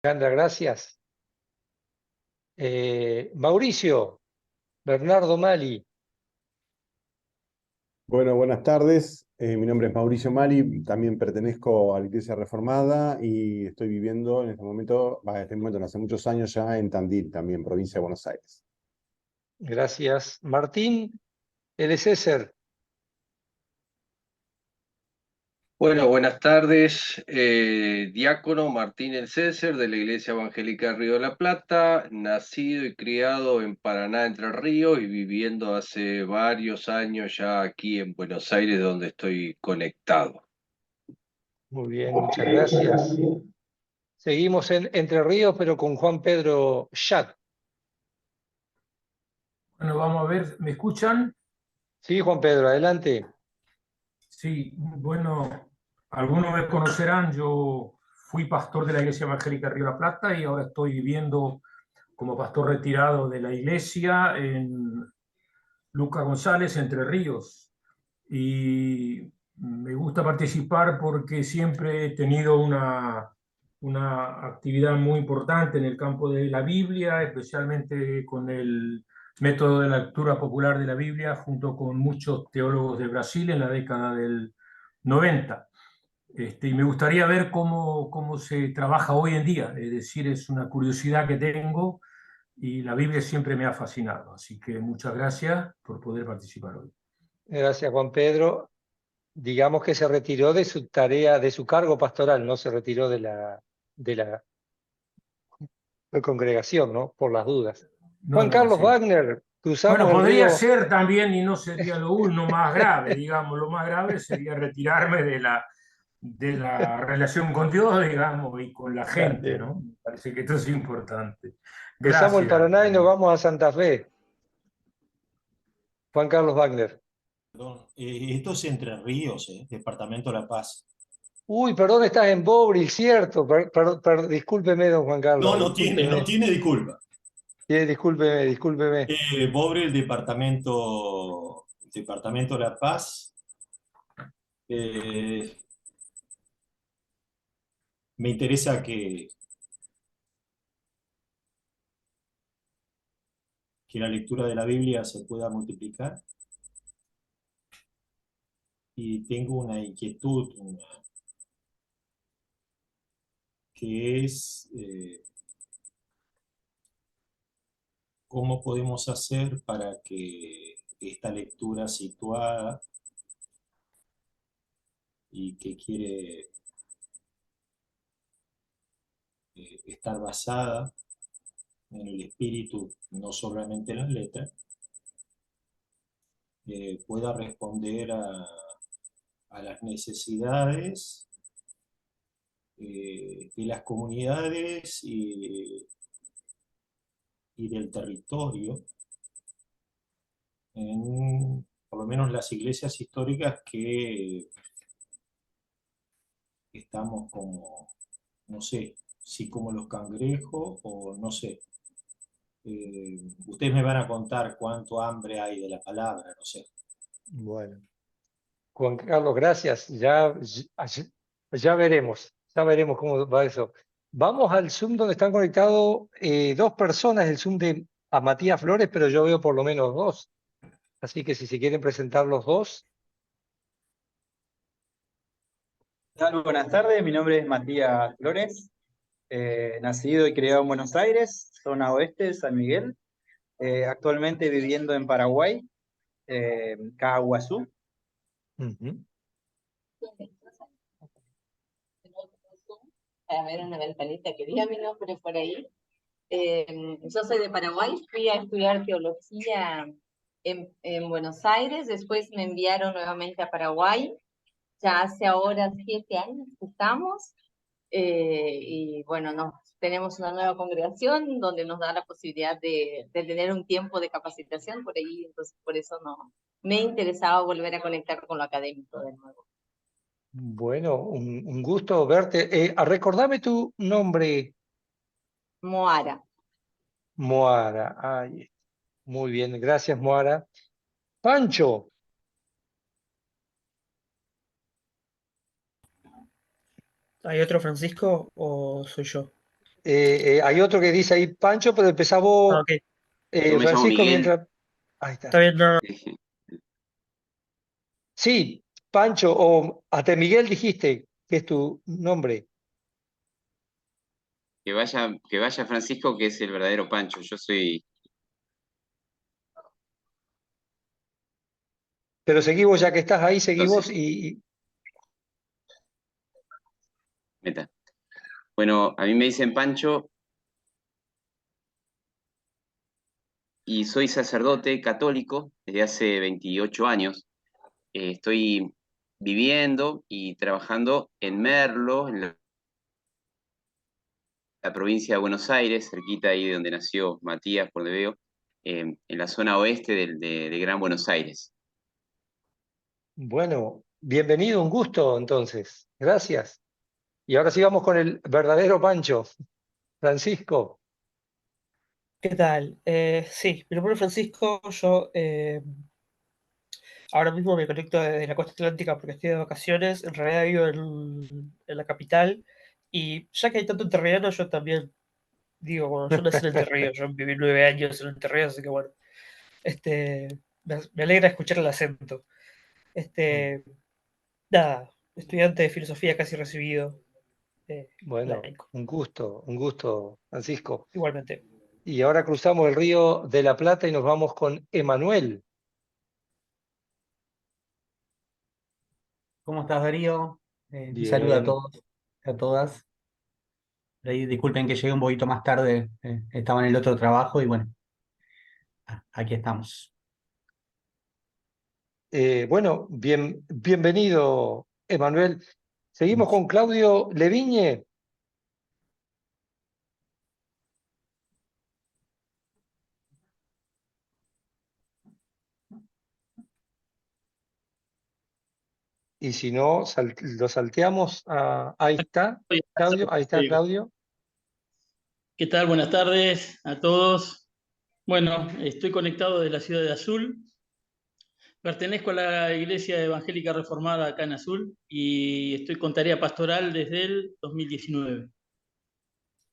Alejandra, gracias. Mauricio, Bernardo Mali, Bueno, buenas tardes. Mi nombre es Mauricio Mali, también pertenezco a la Iglesia Reformada y estoy viviendo en este momento, no hace muchos años ya, en Tandil, también, provincia de Buenos Aires. gracias. Martín, L. César, Bueno, buenas tardes. Diácono Martín El César de la Iglesia Evangélica Río de la Plata, nacido y criado en Paraná, Entre Ríos y viviendo hace varios años ya aquí en Buenos Aires, donde estoy conectado. muy bien, muchas gracias. Seguimos en Entre Ríos, pero con Juan Pedro Chat. Bueno, vamos a ver, ¿me escuchan? Sí, Juan Pedro, adelante. Sí, bueno, algunos me conocerán, yo fui pastor de la Iglesia Evangélica Río de la Plata y ahora estoy viviendo como pastor retirado de la iglesia en Luca González, Entre Ríos. Y me gusta participar porque siempre he tenido una actividad muy importante en el campo de la Biblia, especialmente con el método de lectura popular de la Biblia, junto con muchos teólogos de Brasil en la década del 90. Y me gustaría ver cómo se trabaja hoy en día, es decir, es una curiosidad que tengo y la Biblia siempre me ha fascinado. Así que muchas gracias por poder participar hoy. Gracias, Juan Pedro. Digamos que se retiró de su tarea, de su cargo pastoral, no se retiró de la congregación, ¿no? Por las dudas. No, Juan no, Carlos sí. Wagner, Bueno, cruzamos el podría río. ser también y no sería lo más grave, digamos, lo más grave sería retirarme de la relación con Dios, digamos, y con la Está gente, bien. ¿no? Me parece que esto es importante. Cruzamos el Gracias. Paraná y nos vamos a Santa Fe. Juan Carlos Wagner. Perdón, esto es Entre Ríos, Departamento La Paz. Uy, perdón, estás en Bobril, cierto. Discúlpeme, don Juan No, Carlos, no discúlpeme. tiene disculpa. Discúlpeme, discúlpeme. Pobre el Departamento La Paz. Eh, Me interesa que la lectura de la Biblia se pueda multiplicar y tengo una inquietud, que es cómo podemos hacer para que esta lectura situada y que quiere estar basada en el espíritu, no solamente en las letras, pueda responder a las necesidades de las comunidades y del territorio, en por lo menos las iglesias históricas que estamos como, no sé, si como los cangrejos o no sé. Ustedes me van a contar cuánto hambre hay de la palabra, no sé. Bueno, Juan Carlos, gracias. Ya veremos cómo va eso. Vamos al Zoom donde están conectados dos personas, el Zoom de a Matías Flores, pero yo veo por lo menos dos. Así que si se quieren presentar los dos. ¿Qué tal? Buenas tardes, mi nombre es Matías Flores, nacido y criado en Buenos Aires, zona oeste de San Miguel, actualmente viviendo en Paraguay, Caguazú. Ujú. A ver, una ventanita que diga mi nombre por ahí. Yo soy de Paraguay, fui a estudiar teología en Buenos Aires, después me enviaron nuevamente a Paraguay, ya hace ahora 7 años que estamos, y bueno, tenemos una nueva congregación donde nos da la posibilidad de tener un tiempo de capacitación por ahí, entonces por eso no, me interesaba volver a conectar con lo académico de nuevo. Bueno, un gusto verte. Recordame tu nombre, Moara. Moara. Ay, muy bien, gracias, Moara. Pancho, ¿Hay otro Francisco o soy yo? Hay otro que dice ahí Pancho, pero empezá vos, Ok, Yo me llamo Francisco, Miguel. mientras... Ahí está. está bien, no, Sí, Pancho, o hasta Miguel dijiste que es tu nombre, Que vaya Francisco, que es el verdadero Pancho. Yo soy pero seguí vos, ya que estás ahí, seguí vos entonces y meta. Bueno, a mí me dicen Pancho y soy sacerdote católico desde hace 28 años. Estoy viviendo y trabajando en Merlo, en la provincia de Buenos Aires, cerquita ahí de donde nació Matías, por donde veo, en la zona oeste de Gran Buenos Aires. bueno, bienvenido, un gusto entonces, gracias. Y ahora sí vamos con el verdadero Pancho, Francisco. ¿qué tal? Sí, mi nombre es Francisco, yo ahora mismo me conecto desde la costa atlántica porque estoy de vacaciones, en realidad vivo en la capital, y ya que hay tanto entrerriano, yo también digo, bueno, yo nací en Entre Ríos, yo viví 9 años en Entre Ríos, así que bueno, este, me alegra escuchar el acento. Este, nada, estudiante de filosofía casi recibido, Bueno, laico, un gusto, Francisco. igualmente. Y ahora cruzamos el río de la Plata y nos vamos con Emanuel. ¿Cómo estás, Darío? Un saludo a Bien. todos, a todas. Por ahí, disculpen que llegué un poquito más tarde, estaba en el otro trabajo y bueno, aquí estamos. Bueno, bienvenido, Emanuel. Seguimos con Claudio Leviñe. Y si no, lo salteamos. Ahí está, Claudio. Ahí está, Claudio. ¿Qué tal? Buenas tardes a todos. Bueno, estoy conectado de la ciudad de Azul. Pertenezco a la Iglesia Evangélica Reformada acá en Azul y estoy con tarea pastoral desde el 2019.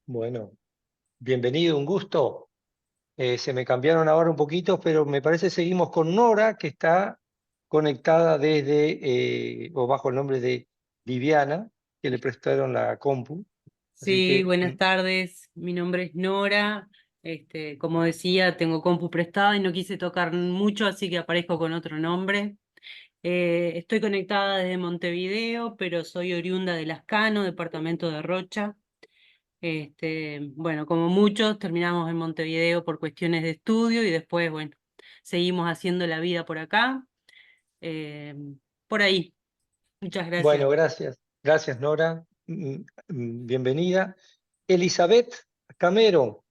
Bueno, bienvenido, un gusto. Se me cambiaron ahora un poquito, pero me parece seguimos con Nora, que está conectada o bajo el nombre de Viviana, que le prestaron la compu. Así Sí, que, buenas tardes. Mi nombre es Nora. Como decía, tengo compu prestada y no quise tocar mucho, así que aparezco con otro nombre. Estoy conectada desde Montevideo, pero soy oriunda de Lascano, departamento de Rocha. Bueno, como muchos, terminamos en Montevideo por cuestiones de estudio y después, bueno, seguimos haciendo la vida por acá. Eh, por ahí. Muchas bueno, gracias. gracias. Gracias, Nora. Bienvenida. Elizabeth Camero.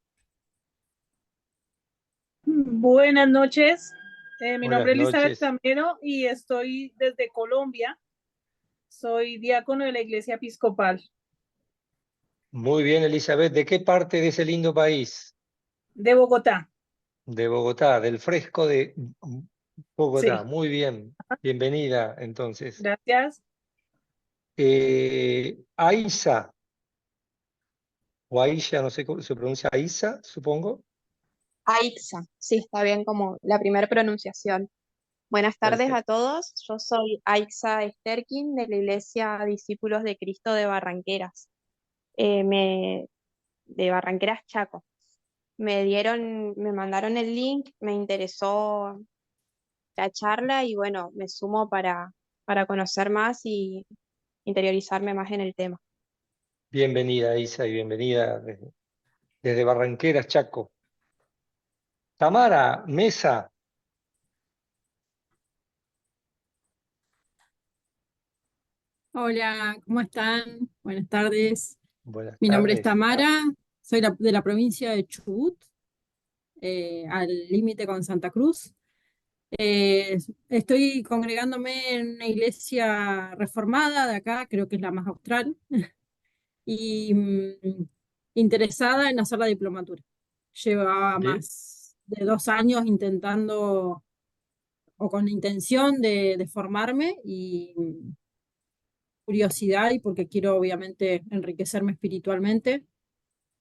Buenas noches, mi Buenas nombre es Elizabeth noches. Camero y estoy desde Colombia. Soy diácono de la Iglesia Episcopal Muy bien, Elizabeth. ¿De qué parte de ese lindo país? de Bogotá. De Bogotá, del fresco de Bogotá. Sí, Muy bien. Bienvenida, entonces. gracias. Aiza, o Aisha, no sé cómo se pronuncia, Aiza, supongo. Aixa, sí, está bien como la primera pronunciación. Buenas tardes a Perfecto. todos, yo soy Aixa Sterkin de la Iglesia Discípulos de Cristo de Barranqueras, de Barranqueras Chaco. Me mandaron el link, me interesó la charla y bueno, me sumo para conocer más y interiorizarme más en el tema. Bienvenida, Isa, y bienvenida desde Barranqueras, Chaco. Tamara Mesa. Hola, ¿cómo están? Buenas tardes. Buenas Mi nombre es tardes. Tamara, soy de la provincia de Chubut, al límite con Santa Cruz. Estoy congregándome en una iglesia reformada de acá, creo que es la más austral, y interesada en hacer la diplomatura. Llevaba Bien, más de 2 años intentando o con la intención de formarme y curiosidad y porque quiero obviamente enriquecerme espiritualmente.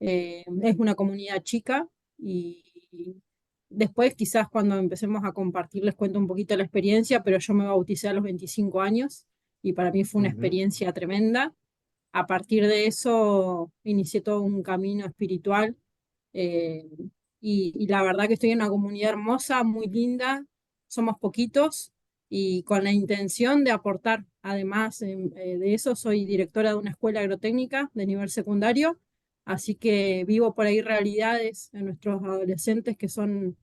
Es una comunidad chica y después quizás cuando empecemos a compartir les cuento un poquito la experiencia, pero yo me bauticé a los 25 años y para mí fue una Ujú. experiencia tremenda. A partir de eso inicié todo un camino espiritual eh, y la verdad que estoy en una comunidad hermosa, muy linda, somos poquitos y con la intención de aportar. Además de eso, soy directora de una escuela agrotécnica de nivel secundario, así que vivo por ahí realidades en nuestros adolescentes que son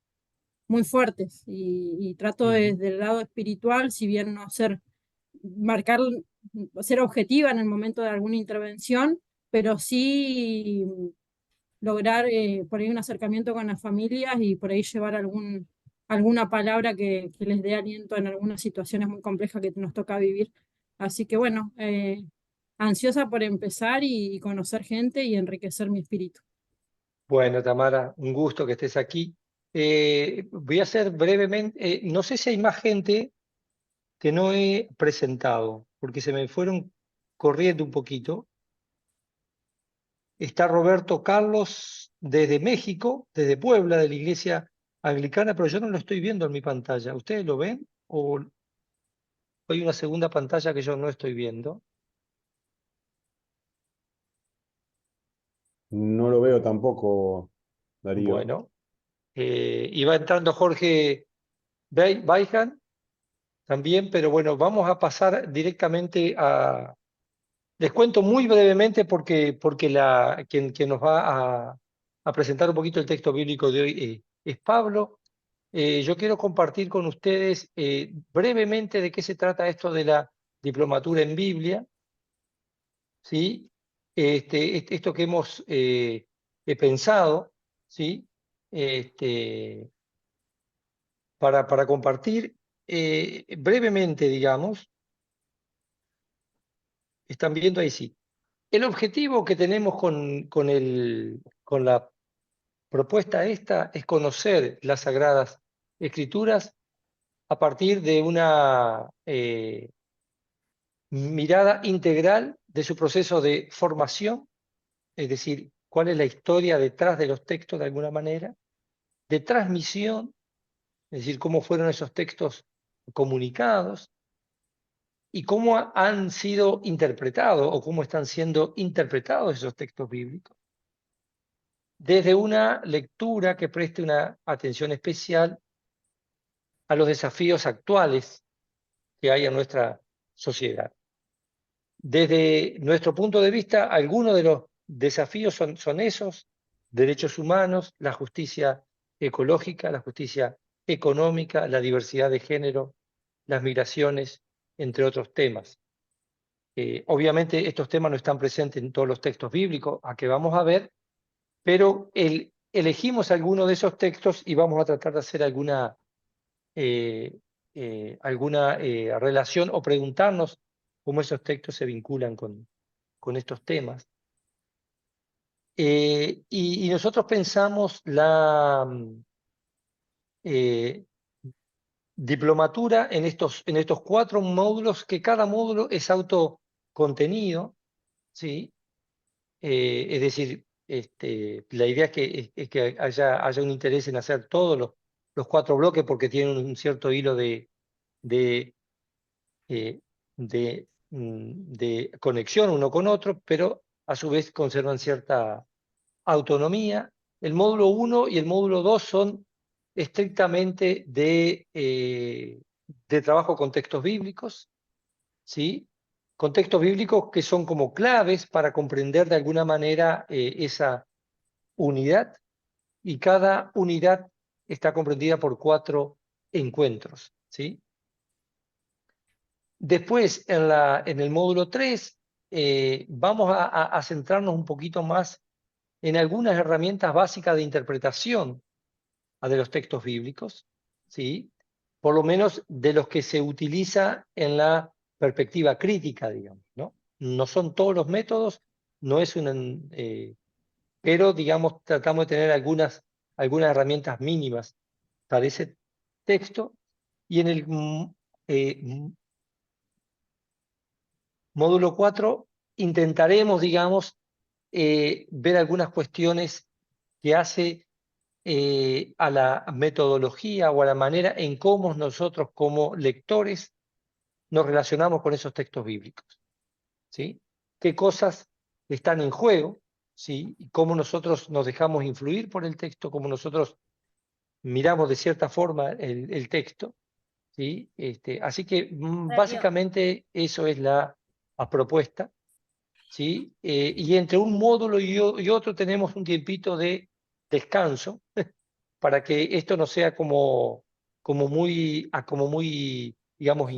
muy fuertes y trato Ujú. desde el lado espiritual, si bien no marcar, ser objetiva en el momento de alguna intervención, pero sí lograr por ahí un acercamiento con las familias y por ahí llevar alguna palabra que les dé aliento en algunas situaciones muy complejas que nos toca vivir. Así que bueno, ansiosa por empezar y conocer gente y enriquecer mi espíritu. Bueno, Tamara, un gusto que estés aquí. Voy a hacer brevemente, no sé si hay más gente que no he presentado, porque se me fueron corriendo un poquito. Está Roberto Carlos desde México, desde Puebla, de la Iglesia Anglicana, pero yo no lo estoy viendo en mi pantalla. ¿Ustedes lo ven? ¿O hay una segunda pantalla que yo no estoy viendo? No lo veo tampoco, Darío. Bueno, y va entrando Jorge Baijan también, pero bueno, vamos a pasar directamente a... Les cuento muy brevemente porque quien nos va a presentar un poquito el texto bíblico de hoy es Pablo. Yo quiero compartir con ustedes brevemente de qué se trata esto de la diplomatura en Biblia, ¿sí? Esto que hemos pensado, ¿sí? Este, para compartir brevemente, digamos, están viendo ahí sí. El objetivo que tenemos con la propuesta esta es conocer las Sagradas Escrituras a partir de una mirada integral de su proceso de formación, es decir, cuál es la historia detrás de los textos de alguna manera, de transmisión, es decir, cómo fueron esos textos comunicados y cómo han sido interpretados o cómo están siendo interpretados esos textos bíblicos, desde una lectura que preste una atención especial a los desafíos actuales que hay en nuestra sociedad. Desde nuestro punto de vista, algunos de los desafíos son esos: derechos humanos, la justicia ecológica, la justicia económica, la diversidad de género, las migraciones, entre otros temas. Obviamente estos temas no están presentes en todos los textos bíblicos, a que vamos a ver, pero elegimos algunos de esos textos y vamos a tratar de hacer alguna relación o preguntarnos cómo esos textos se vinculan con estos temas. Y nosotros pensamos la diplomatura en estos 4 módulos, que cada módulo es autocontenido, ¿sí? Es decir, la idea es que haya un interés en hacer todos los 4 bloques porque tienen un cierto hilo de, eh, de conexión uno con otro, pero a su vez conservan cierta autonomía. El módulo 1 y el módulo 2 son estrictamente de trabajo con textos bíblicos, ¿sí? Con textos bíblicos que son como claves para comprender de alguna manera esa unidad, y cada unidad está comprendida por 4 encuentros, ¿sí? Después, en el módulo 3, vamos a centrarnos un poquito más en algunas herramientas básicas de interpretación de los textos bíblicos, ¿sí? Por lo menos de los que se utiliza en la perspectiva crítica, digamos, ¿no? No son todos los métodos, no es pero digamos, tratamos de tener algunas herramientas mínimas para ese texto. Y en el módulo 4 intentaremos, digamos, ver algunas cuestiones que hace a la metodología o a la manera en cómo nosotros como lectores nos relacionamos con esos textos bíblicos, ¿sí? ¿Qué cosas están en juego? ¿Sí? Y cómo nosotros nos dejamos influir por el texto, cómo nosotros miramos de cierta forma el texto, ¿sí? Así que básicamente eso es la propuesta, ¿sí? Y entre un módulo y otro tenemos un tiempito de descanso para que esto no sea como muy, digamos,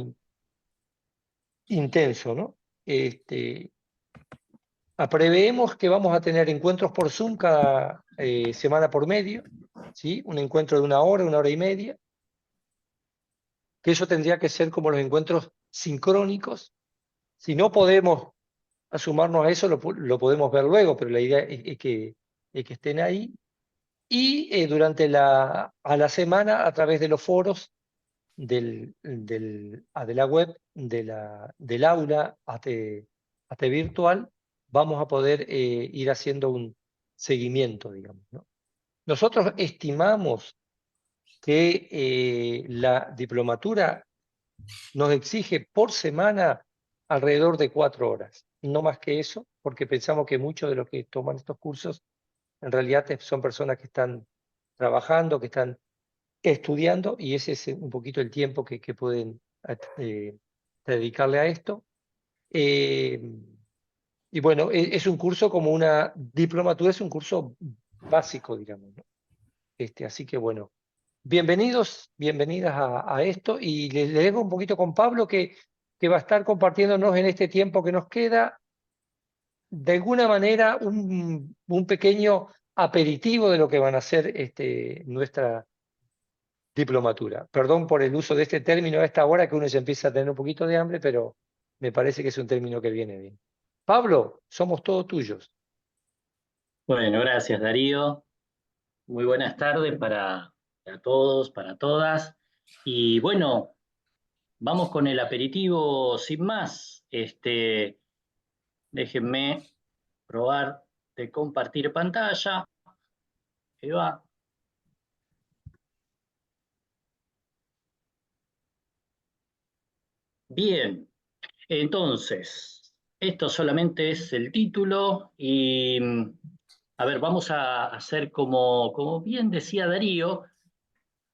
intenso, ¿no? Preveemos que vamos a tener encuentros por Zoom cada semana por medio, ¿sí? Un encuentro de 1 hora y media, que eso tendría que ser como los encuentros sincrónicos. Si no podemos sumarnos a eso, lo podemos ver luego, pero la idea es que estén ahí. Y durante a la semana, a través de los foros de la web, del aula hasta virtual, vamos a poder ir haciendo un seguimiento, digamos, ¿no? Nosotros estimamos que la diplomatura nos exige por semana alrededor de 4 horas, no más que eso, porque pensamos que muchos de los que toman estos cursos en realidad son personas que están trabajando, que están estudiando, y ese es un poquito el tiempo que pueden dedicarle a esto. Y bueno, es un curso como una diplomatura, es un curso básico, digamos, ¿no? Así que bueno, bienvenidos, bienvenidas a esto, y le dejo un poquito con Pablo, que va a estar compartiéndonos en este tiempo que nos queda, de alguna manera, un pequeño aperitivo de lo que van a ser nuestra diplomatura. Perdón por el uso de este término a esta hora, que uno se empieza a tener un poquito de hambre, pero me parece que es un término que viene bien. Pablo, somos todos tuyos. Bueno, gracias Darío. Muy buenas tardes para todos, para todas. Y bueno, vamos con el aperitivo sin más. Déjenme probar de compartir pantalla. Ahí va. Bien, entonces, esto solamente es el título y, a ver, vamos a hacer como bien decía Darío,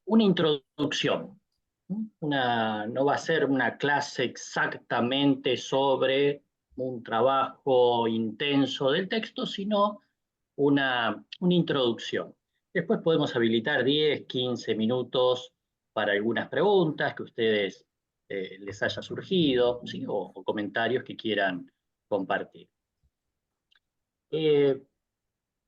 una introducción. No va a ser una clase exactamente sobre un trabajo intenso del texto, sino una introducción. Después podemos habilitar 10, 15 minutos para algunas preguntas que a ustedes les haya surgido, ¿sí? o comentarios que quieran compartir.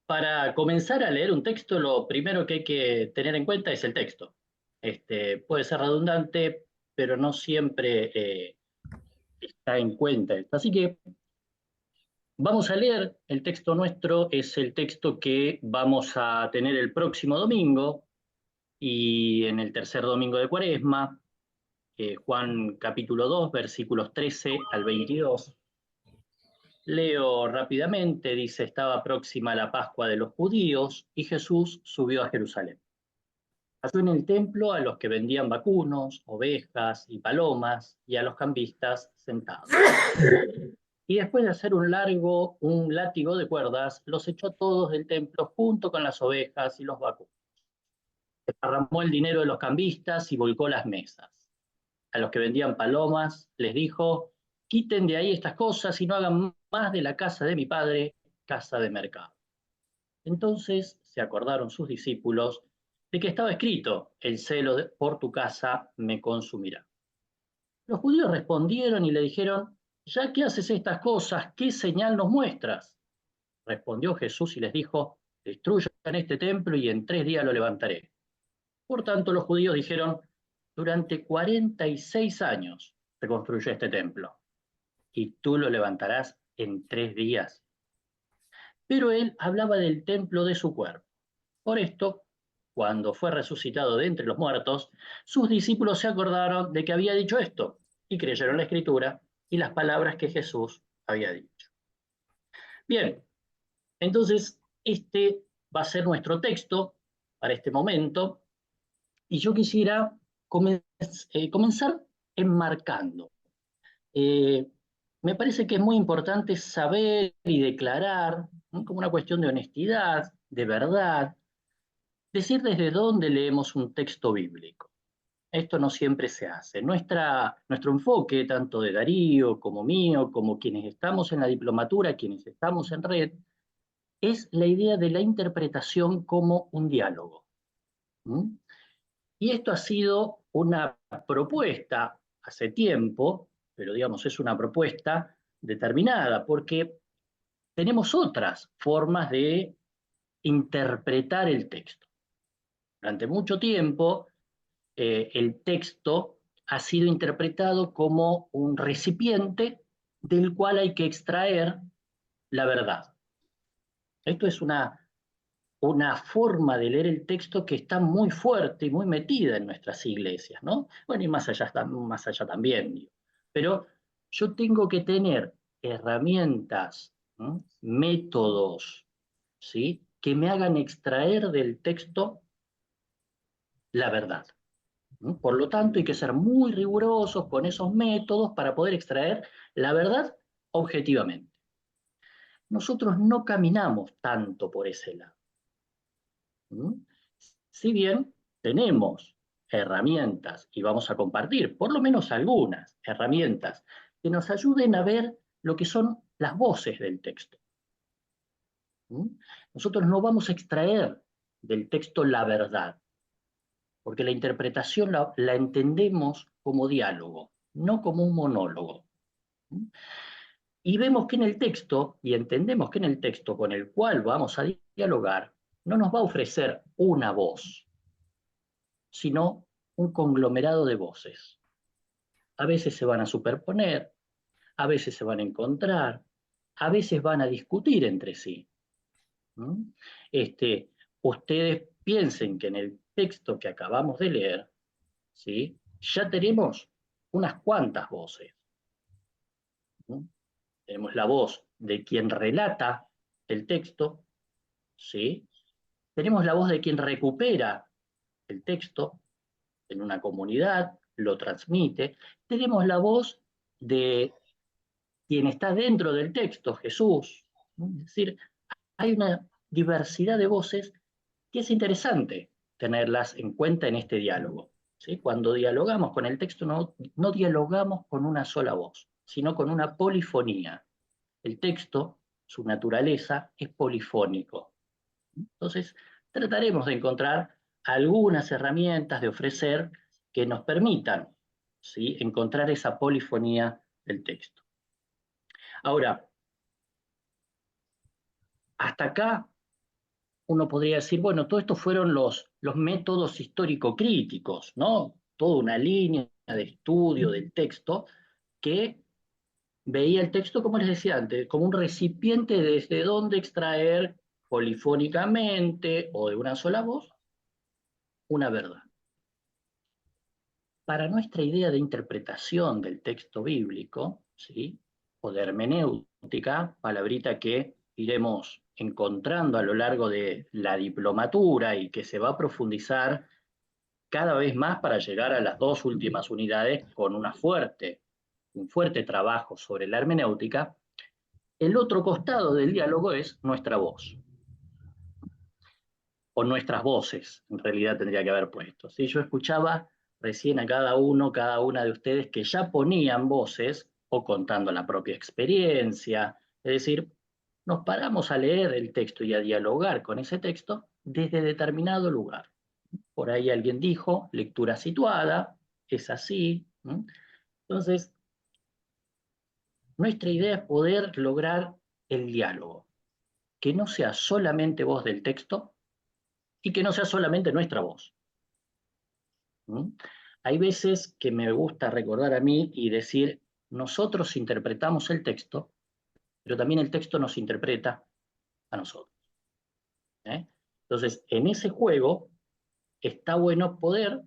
Para comenzar a leer un texto, lo primero que hay que tener en cuenta es el texto. Puede ser redundante, pero no siempre está en cuenta esto. Así que vamos a leer el texto nuestro, es el texto que vamos a tener el próximo domingo y en el tercer domingo de Cuaresma, Juan capítulo 2, versículos 13 al 22. Leo rápidamente, dice: estaba próxima la Pascua de los judíos y Jesús subió a Jerusalén. Halló en el templo a los que vendían vacunos, ovejas y palomas, y a los cambistas sentados. Y después de hacer un látigo de cuerdas, los echó todos del templo junto con las ovejas y los vacunos. Desparramó el dinero de los cambistas y volcó las mesas. A los que vendían palomas les dijo: quiten de ahí estas cosas y no hagan más de la casa de mi padre casa de mercado. Entonces se acordaron sus discípulos de que estaba escrito: el celo por tu casa me consumirá. Los judíos respondieron y le dijeron: ya que haces estas cosas, ¿qué señal nos muestras? Respondió Jesús y les dijo: destruyan este templo y en 3 días lo levantaré. Por tanto los judíos dijeron: durante 46 años se construyó este templo, y tú lo levantarás en 3 días. Pero él hablaba del templo de su cuerpo. Por esto, cuando fue resucitado de entre los muertos, sus discípulos se acordaron de que había dicho esto, y creyeron la Escritura y las palabras que Jesús había dicho. Bien, Entonces, este va a ser nuestro texto para este momento, y yo quisiera comenzar enmarcando. Me parece que es muy importante saber y declarar, ¿no?, como una cuestión de honestidad, de verdad, decir desde dónde leemos un texto bíblico. Esto no siempre se hace. Nuestro enfoque, tanto de Darío como mío, como quienes estamos en la diplomatura, quienes estamos en red, es la idea de la interpretación como un diálogo. ¿Mm? Y esto ha sido una propuesta hace tiempo, pero digamos es una propuesta determinada, porque tenemos otras formas de interpretar el texto. Durante mucho tiempo, el texto ha sido interpretado como un recipiente del cual hay que extraer la verdad. Esto es una forma de leer el texto que está muy fuerte y muy metida en nuestras iglesias, ¿no? Bueno, y más allá también, digo. Pero yo tengo que tener herramientas, ¿no?, métodos, ¿sí?, que me hagan extraer del texto la verdad. Por lo tanto, hay que ser muy rigurosos con esos métodos para poder extraer la verdad objetivamente. Nosotros no caminamos tanto por ese lado. Si bien tenemos herramientas, y vamos a compartir por lo menos algunas herramientas que nos ayuden a ver lo que son las voces del texto. Nosotros no vamos a extraer del texto la verdad, porque la interpretación la entendemos como diálogo, no como un monólogo. Y vemos que en el texto, y entendemos que en el texto con el cual vamos a dialogar, no nos va a ofrecer una voz, sino un conglomerado de voces. A veces se van a superponer, a veces se van a encontrar, a veces van a discutir entre sí. Ustedes piensen que en el texto que acabamos de leer, ¿sí?, ya tenemos unas cuantas voces. Tenemos la voz de quien relata el texto, ¿sí? Tenemos la voz de quien recupera el texto en una comunidad, lo transmite. Tenemos la voz de quien está dentro del texto, Jesús. Es decir, hay una diversidad de voces que es interesante tenerlas en cuenta en este diálogo, ¿sí? Cuando dialogamos con el texto no dialogamos con una sola voz, sino con una polifonía. El texto, su naturaleza, es polifónico. Entonces, trataremos de encontrar algunas herramientas de ofrecer que nos permitan, ¿sí?, encontrar esa polifonía del texto. Ahora, hasta acá uno podría decir, bueno, todo esto fueron los métodos histórico-críticos, ¿no? Toda una línea de estudio del texto que veía el texto, como les decía antes, como un recipiente desde donde extraer polifónicamente o de una sola voz una verdad. Para nuestra idea de interpretación del texto bíblico, ¿sí?, o de hermenéutica, palabrita que iremos encontrando a lo largo de la diplomatura y que se va a profundizar cada vez más para llegar a las dos últimas unidades con un fuerte trabajo sobre la hermenéutica, el otro costado del diálogo es nuestra voz. O nuestras voces, en realidad tendría que haber puesto. ¿Sí? Yo escuchaba recién a cada una de ustedes que ya ponían voces o contando la propia experiencia. Es decir, nos paramos a leer el texto y a dialogar con ese texto desde determinado lugar. Por ahí alguien dijo, lectura situada, es así. Entonces, nuestra idea es poder lograr el diálogo, que no sea solamente voz del texto y que no sea solamente nuestra voz. Hay veces que me gusta recordar a mí y decir, nosotros interpretamos el texto, pero también el texto nos interpreta a nosotros. Entonces, en ese juego está bueno poder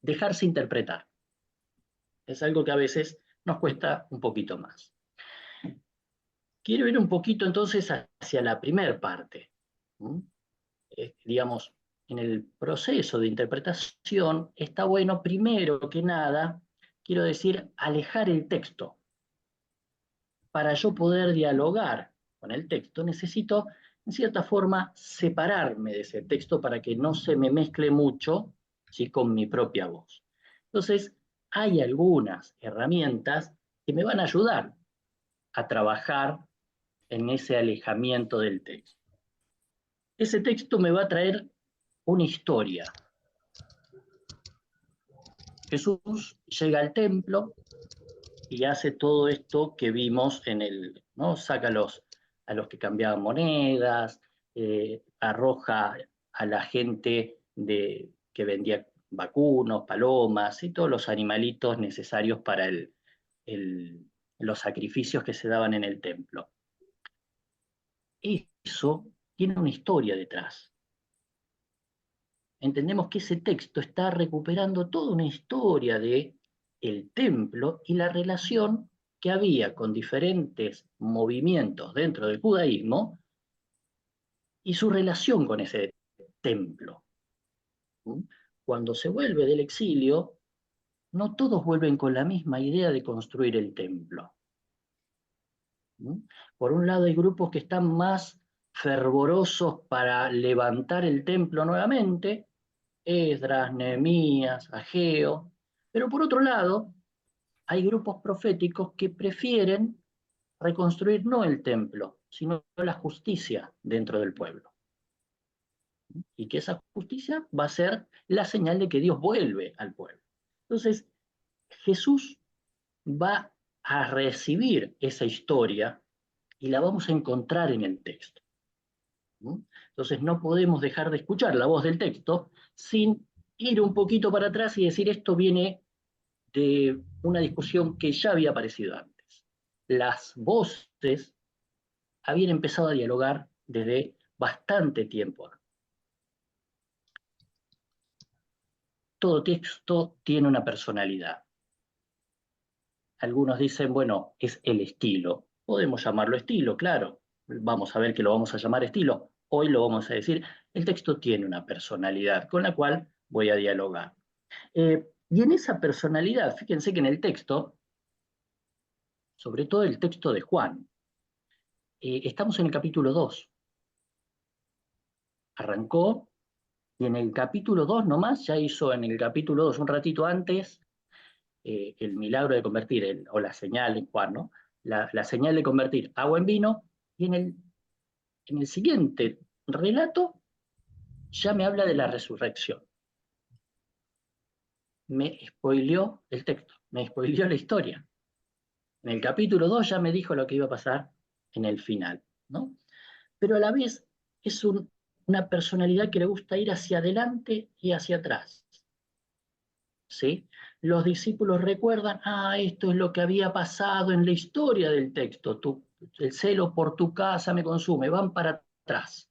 dejarse interpretar. Es algo que a veces nos cuesta un poquito más. quiero ir un poquito entonces hacia la primera parte. Digamos, en el proceso de interpretación está bueno, primero que nada, quiero decir, alejar el texto. Para yo poder dialogar con el texto, necesito, en cierta forma, separarme de ese texto para que no se me mezcle mucho, ¿sí?, con mi propia voz. Entonces, hay algunas herramientas que me van a ayudar a trabajar en ese alejamiento del texto. Ese texto me va a traer una historia. Jesús llega al templo y hace todo esto que vimos en el, ¿no? Saca a los que cambiaban monedas, arroja a la gente que vendía vacunos, palomas y todos los animalitos necesarios para los sacrificios que se daban en el templo. Eso tiene una historia detrás. Entendemos que ese texto está recuperando toda una historia de el templo y la relación que había con diferentes movimientos dentro del judaísmo y su relación con ese templo. Cuando se vuelve del exilio, no todos vuelven con la misma idea de construir el templo. Por un lado hay grupos que están más fervorosos para levantar el templo nuevamente, Esdras, Nehemías, Ageo, pero por otro lado hay grupos proféticos que prefieren reconstruir no el templo, sino la justicia dentro del pueblo. Y que esa justicia va a ser la señal de que Dios vuelve al pueblo. Entonces, Jesús va a recibir esa historia y la vamos a encontrar en el texto. Entonces, no podemos dejar de escuchar la voz del texto sin ir un poquito para atrás y decir esto viene de una discusión que ya había aparecido antes. Las voces habían empezado a dialogar desde bastante tiempo. Todo texto tiene una personalidad. Algunos dicen, bueno, es el estilo. Podemos llamarlo estilo, claro. Vamos a ver que lo vamos a llamar estilo. Hoy lo vamos a decir, el texto tiene una personalidad con la cual voy a dialogar. Y en esa personalidad, fíjense que en el texto, sobre todo el texto de Juan, estamos en el capítulo 2. Arrancó y en el capítulo 2 nomás, ya hizo en el capítulo 2, un ratito antes, el milagro de convertir, o la señal en Juan, ¿no? La señal de convertir agua en vino, y en el siguiente relato ya me habla de la resurrección. Me spoileó el texto, me spoileó la historia. En el capítulo 2 ya me dijo lo que iba a pasar en el final, ¿no? Pero a la vez es una personalidad que le gusta ir hacia adelante y hacia atrás. ¿Sí? Los discípulos recuerdan, esto es lo que había pasado en la historia del texto, el celo por tu casa me consume, van para atrás.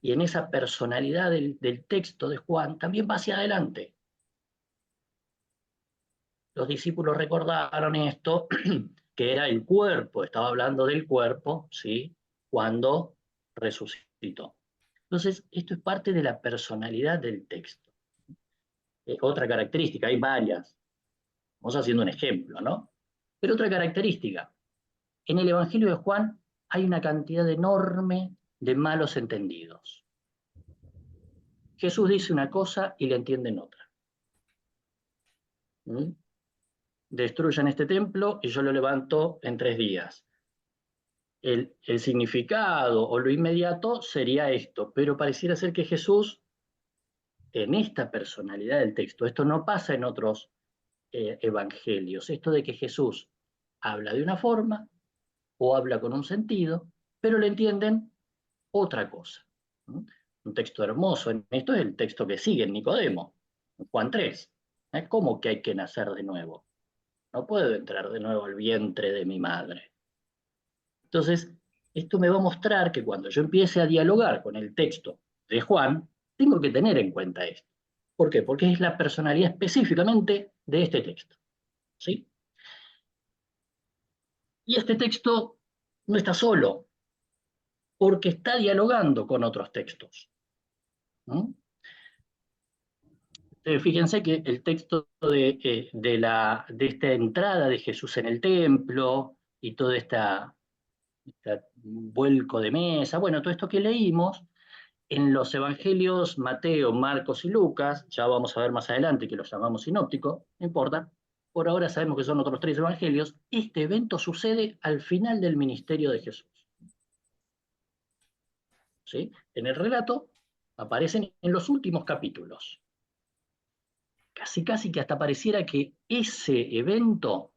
Y en esa personalidad del texto de Juan también va hacia adelante. Los discípulos recordaron esto, que era el cuerpo, estaba hablando del cuerpo, ¿sí?, cuando resucitó. Entonces, esto es parte de la personalidad del texto. Otra característica, hay varias. Vamos haciendo un ejemplo, ¿no? Pero otra característica, en el Evangelio de Juan hay una cantidad enorme de malos entendidos. Jesús dice una cosa y le entienden otra. Destruyan este templo y yo lo levanto en 3 días. El significado o lo inmediato sería esto, pero pareciera ser que Jesús, en esta personalidad del texto, esto no pasa en otros evangelios, esto de que Jesús habla de una forma o habla con un sentido, pero le entienden otra cosa. Un texto hermoso en esto es el texto que sigue en Nicodemo, en Juan 3. ¿Cómo que hay que nacer de nuevo? No puedo entrar de nuevo al vientre de mi madre. Entonces, esto me va a mostrar que cuando yo empiece a dialogar con el texto de Juan, tengo que tener en cuenta esto. ¿Por qué? Porque es la personalidad específicamente de este texto. ¿Sí? Y este texto no está solo, porque está dialogando con otros textos. ¿No? Fíjense que el texto de esta entrada de Jesús en el templo y todo este vuelco de mesa, bueno, todo esto que leímos, en los evangelios Mateo, Marcos y Lucas, ya vamos a ver más adelante que los llamamos sinópticos, no importa, por ahora sabemos que son otros 3 evangelios, este evento sucede al final del ministerio de Jesús. ¿Sí? En el relato aparecen en los últimos capítulos. Casi que hasta pareciera que ese evento,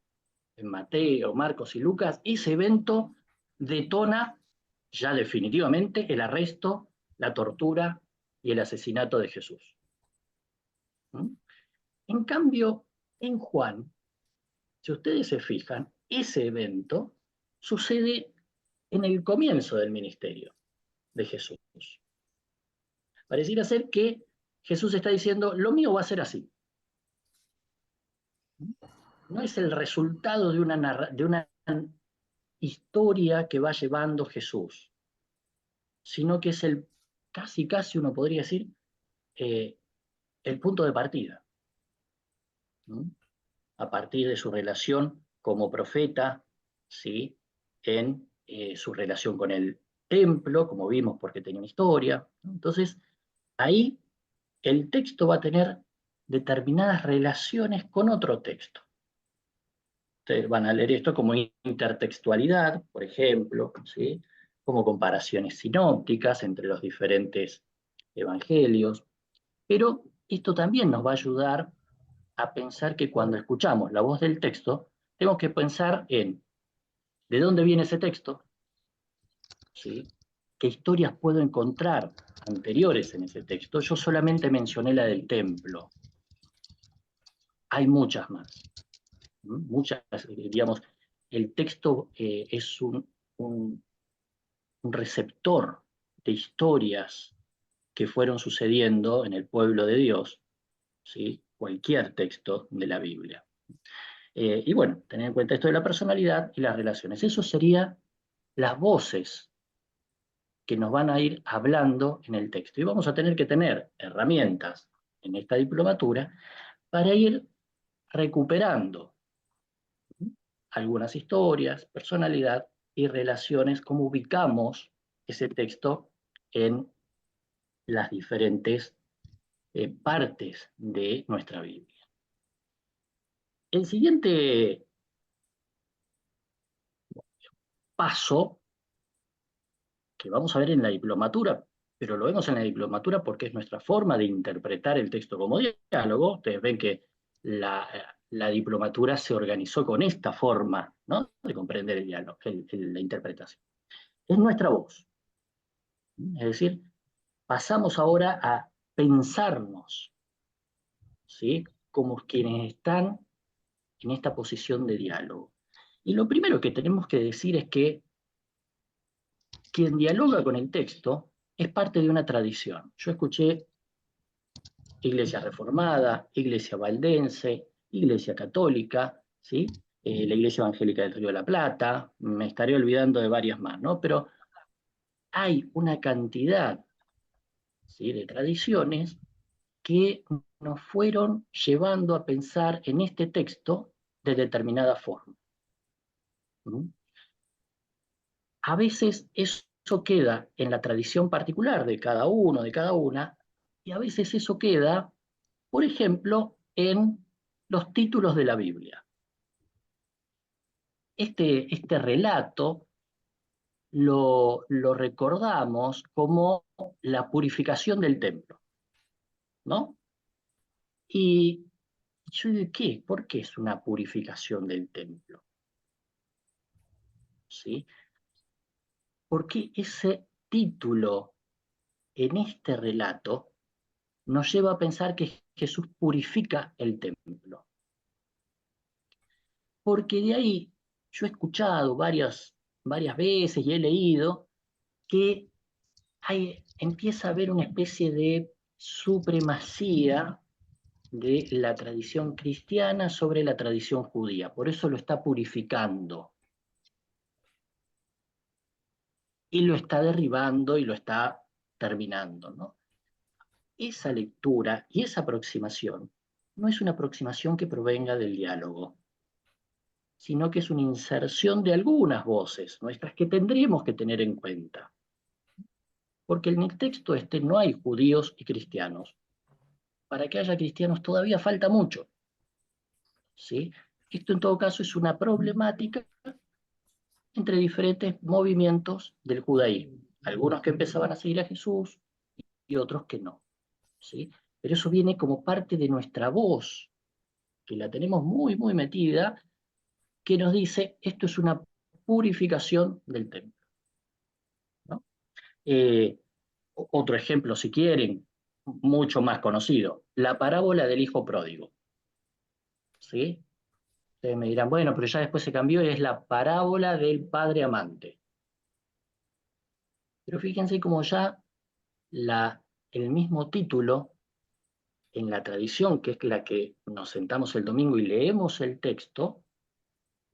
en Mateo, Marcos y Lucas, ese evento detona ya definitivamente el arresto, la tortura y el asesinato de Jesús. ¿Mm? En cambio, en Juan, si ustedes se fijan, ese evento sucede en el comienzo del ministerio de Jesús. Pareciera ser que Jesús está diciendo, lo mío va a ser así. No es el resultado de una historia que va llevando Jesús, sino que es casi uno podría decir, el punto de partida. ¿Mm? A partir de su relación como profeta, ¿sí? En su relación con el templo, como vimos, porque tenía una historia. ¿No? Entonces, ahí el texto va a tener determinadas relaciones con otro texto. Ustedes van a leer esto como intertextualidad, por ejemplo, ¿sí? Como comparaciones sinópticas entre los diferentes evangelios. Pero esto también nos va a ayudar a pensar que cuando escuchamos la voz del texto, tenemos que pensar en de dónde viene ese texto, ¿sí? ¿Qué historias puedo encontrar anteriores en ese texto? Yo solamente mencioné la del templo. Hay muchas más. Muchas, digamos, el texto es un receptor de historias que fueron sucediendo en el pueblo de Dios, ¿sí? Cualquier texto de la Biblia. Y bueno, tener en cuenta esto de la personalidad y las relaciones. Eso serían las voces que nos van a ir hablando en el texto. Y vamos a tener que tener herramientas en esta diplomatura para ir recuperando algunas historias, personalidad y relaciones, cómo ubicamos ese texto en las diferentes partes de nuestra Biblia. El siguiente paso que vamos a ver en la diplomatura, pero lo vemos en la diplomatura porque es nuestra forma de interpretar el texto como diálogo. Ustedes ven que la diplomatura se organizó con esta forma, ¿no? De comprender el diálogo, la interpretación. Es nuestra voz. Es decir, pasamos ahora a pensarnos, ¿sí? Como quienes están en esta posición de diálogo. Y lo primero que tenemos que decir es que quien dialoga con el texto es parte de una tradición. Yo escuché Iglesia Reformada, Iglesia Valdense, Iglesia Católica, ¿sí? La Iglesia Evangélica del Río de la Plata, me estaré olvidando de varias más, ¿no? Pero hay una cantidad, ¿sí? De tradiciones que nos fueron llevando a pensar en este texto de determinada forma. ¿Mm? A veces eso queda en la tradición particular de cada uno, de cada una, y a veces eso queda, por ejemplo, en los títulos de la Biblia. Este relato lo recordamos como la purificación del templo, ¿no? Y yo digo, ¿qué? ¿Por qué es una purificación del templo? ¿Sí? Porque ese título en este relato nos lleva a pensar que Jesús purifica el templo. Porque de ahí yo he escuchado varias veces y he leído que empieza a haber una especie de supremacía de la tradición cristiana sobre la tradición judía. Por eso lo está purificando. y lo está derribando y lo está terminando, ¿no? Esa lectura y esa aproximación no es una aproximación que provenga del diálogo, sino que es una inserción de algunas voces nuestras que tendríamos que tener en cuenta. Porque en el texto este no hay judíos y cristianos. Para que haya cristianos todavía falta mucho, ¿sí? Esto en todo caso es una problemática entre diferentes movimientos del judaísmo. Algunos que empezaban a seguir a Jesús y otros que no, ¿sí? Pero eso viene como parte de nuestra voz, que la tenemos muy, muy metida, que nos dice, esto es una purificación del templo, ¿no? Otro ejemplo, si quieren, mucho más conocido, la parábola del hijo pródigo, ¿sí? Ustedes me dirán, bueno, pero ya después se cambió y es la parábola del padre amante. Pero fíjense cómo ya el mismo título, en la tradición, que es la que nos sentamos el domingo y leemos el texto,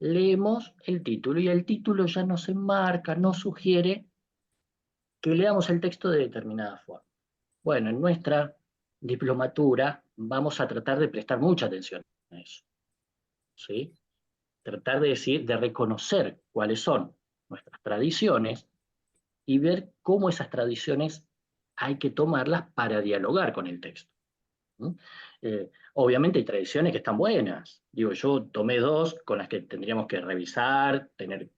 leemos el título y el título ya nos enmarca, nos sugiere que leamos el texto de determinada forma. Bueno, en nuestra diplomatura vamos a tratar de prestar mucha atención a eso, ¿sí? Tratar de decir, de reconocer cuáles son nuestras tradiciones y ver cómo esas tradiciones hay que tomarlas para dialogar con el texto. Obviamente hay tradiciones que están buenas. Digo, yo tomé dos con las que tendríamos que revisar, tener